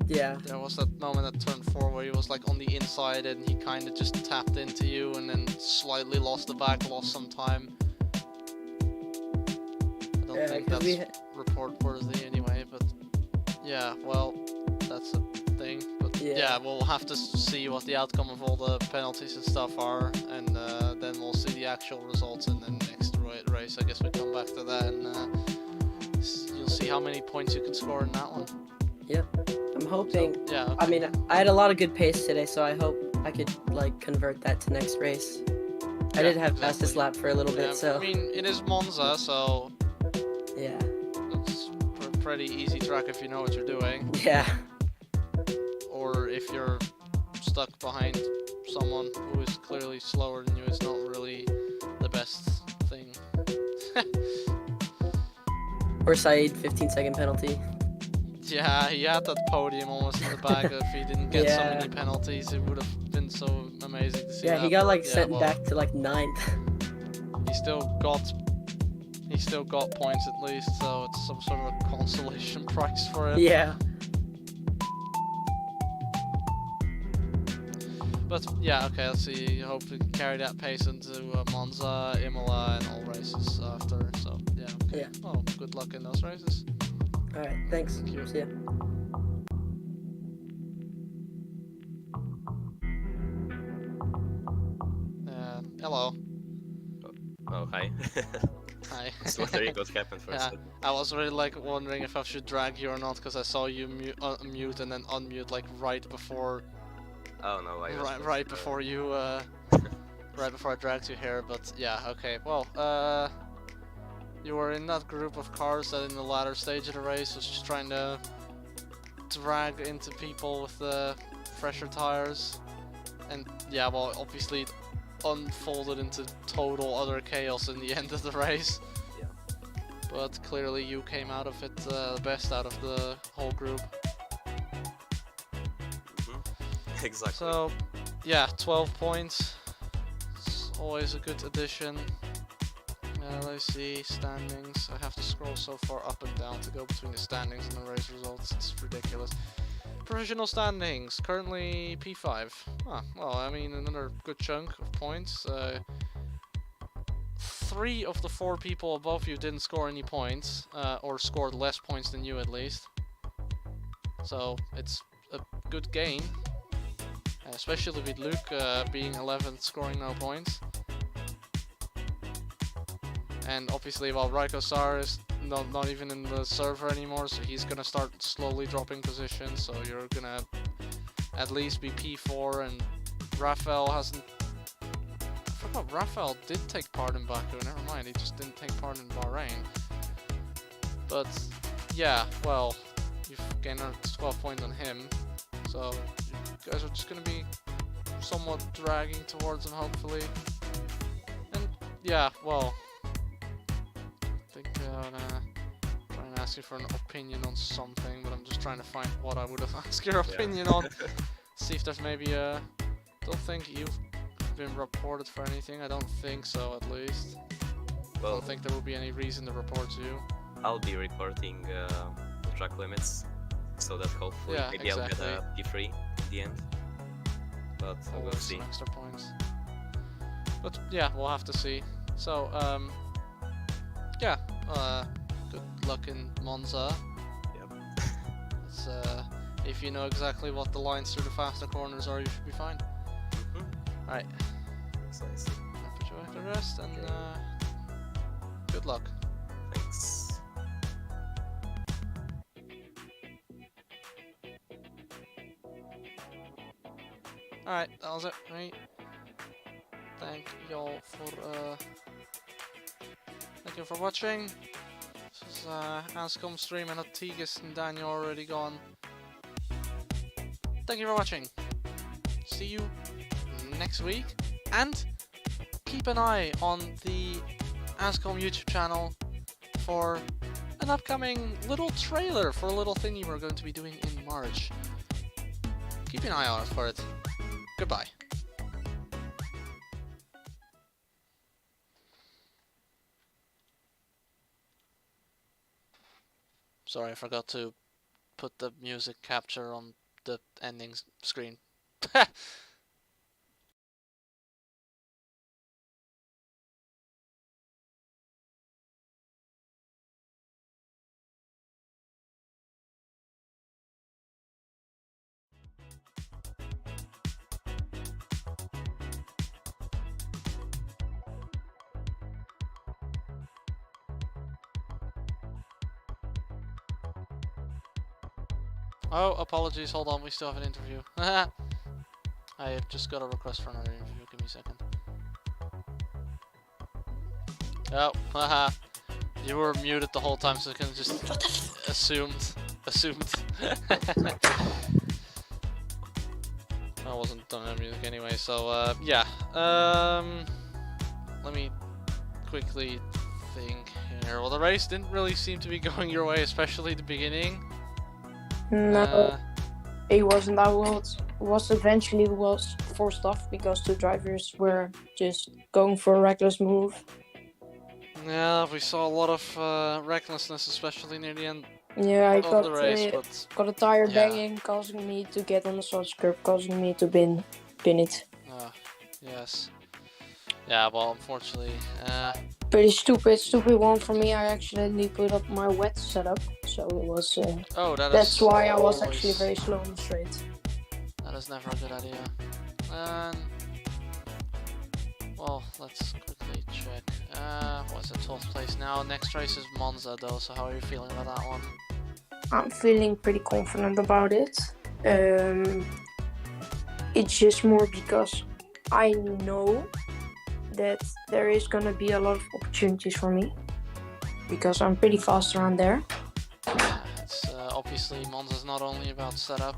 yeah. There was that moment at turn 4 where he was like on the inside and he kind of just tapped into you and then slightly lost the back, lost some time. I don't Yeah, think 'cause we that's report worthy anyway, but yeah, well, that's a thing. But Yeah. yeah, we'll have to see what the outcome of all the penalties and stuff are, and then we'll see the actual results in the next race. I guess we come back to that, and you'll see how many points you can score in that one. I'm hoping. Yeah. I Okay. mean, I had a lot of good pace today, so I hope I could like convert that to next race. I Yeah, did have fastest exactly. lap for a little Yeah, bit, so I mean, it is Monza, so yeah. it's a pretty easy track if you know what you're doing. Yeah. Or if you're stuck behind someone who is clearly slower than you, it's not really the best thing. Or Saeed 15-second penalty. Yeah, he had that podium almost in the back. If he didn't get so Yeah. many penalties, it would have been so amazing to see. Yeah, that. he got like Yeah, sent well, back to like 9th. He still got points at least, so it's some sort of a consolation prize for him. Yeah. But yeah, okay, let's see. Hope we can carry that pace into Monza, Imola, and all races after. So yeah. Okay. Yeah. Well, good luck in those races. All right. Thanks. Thank you. See ya. Hello. Oh, hi. Hi. Just wondering what happened for a Yeah, second. I was really like wondering if I should drag you or not because I saw you mute and then unmute like right before Oh no, I was right before you right before I dragged you here. But yeah, okay. Well, you were in that group of cars that in the latter stage of the race was just trying to drag into people with the fresher tires, and yeah, well, obviously it unfolded into total utter chaos in the end of the race. Yeah. But clearly you came out of it the best out of the whole group. Exactly. So, yeah, 12 points. It's always a good addition. Let's see, standings. I have to scroll so far up and down to go between the standings and the race results. It's ridiculous. Provisional standings, currently P5. Ah, well, I mean, another good chunk of points. 3 of the 4 people above you didn't score any points, or scored less points than you at least. So, it's a good gain. Especially with Luke being 11th, scoring no points. And obviously, well, Raikosar is not even in the server anymore, so he's gonna start slowly dropping positions. So you're gonna at least be P4, and Rafael hasn't. I forgot Rafael did take part in Baku. Never mind, he just didn't take part in Bahrain. But yeah, well, you've gained 12 points on him, so you guys are just gonna be somewhat dragging towards him, hopefully. And yeah, well, I think I'm gonna try and ask you for an opinion on something, but I'm just trying to find what I would have asked your opinion on. see if there's maybe a... Don't think you've been reported for anything. I don't think so, at least. I Well, don't think there will be any reason to report you. I'll be reporting the track limits, so that hopefully Yeah, maybe I'll exactly. get a P3 in the end. But I'll we'll get see. some extra points. But yeah, we'll have to see. So, yeah, good luck in Monza. Yep. It's, if you know exactly what the lines through the faster corners are, you should be fine. Alright, Precisely. I'll put you back to rest, and good luck. Thanks. Alright, that was it, right? Thank y'all for watching. This is AZcom stream, and Tigis and Daniel are already gone. Thank you for watching. See you next week, and keep an eye on the AZcom YouTube channel for an upcoming little trailer for a little thingy we're going to be doing in March. Keep an eye out for it. Goodbye. Sorry, I forgot to put the music capture on the ending screen. Oh, apologies, hold on, we still have an interview. I have just got a request for another interview, give me a second. Oh, haha. You were muted the whole time, so I can just assumed. I wasn't done with music anyway, so yeah. Let me quickly think here. Well, the race didn't really seem to be going your way, especially the beginning. No, it wasn't. Was eventually forced off because the drivers were just going for a reckless move. Yeah, we saw a lot of recklessness, especially near the end Yeah, I of the race, but got a tire yeah. banging, causing me to get on the soft curb, causing me to pin it. yes. Yeah, well, unfortunately, Pretty stupid one for me. I accidentally put up my wet setup, so it was. oh, That's why I was always- actually very slow on the straight. That is never a good idea. And well, let's quickly check. What's the 12th place now? Next race is Monza, though. So how are you feeling about that one? I'm feeling pretty confident about it. It's just more because I know that there is gonna be a lot of opportunities for me because I'm pretty fast around there. It's obviously Monza's not only about setup.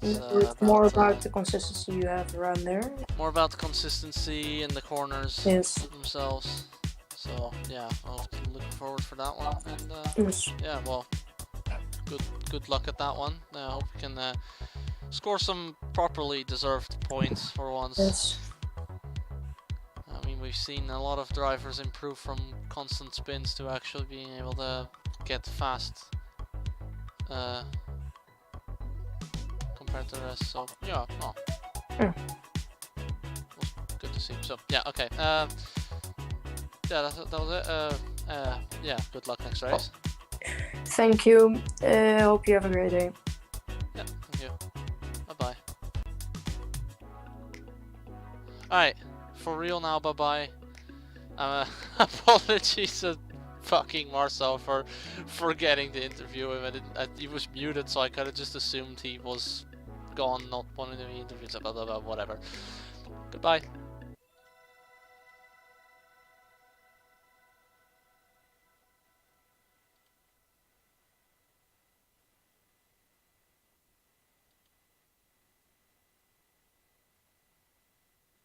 It's more about the consistency you have around there. More about the consistency and the corners Yes. themselves. So yeah, I'll look forward for that one. And Yes. yeah, well, good luck at that one. I hope you can score some properly deserved points for once. Yes. I mean, we've seen a lot of drivers improve from constant spins to actually being able to get fast compared to the rest. So yeah, oh. Good to see. So yeah, okay. Yeah, that was it. Yeah, good luck next race. Thank you. Hope you have a great day. Yeah, thank you. Bye bye. Alright, for real now, bye bye. Apologies to fucking Marcel for forgetting to interview him. He was muted, so I kind of just assumed he was gone, not wanting to be interviewed, blah blah blah, whatever. Goodbye.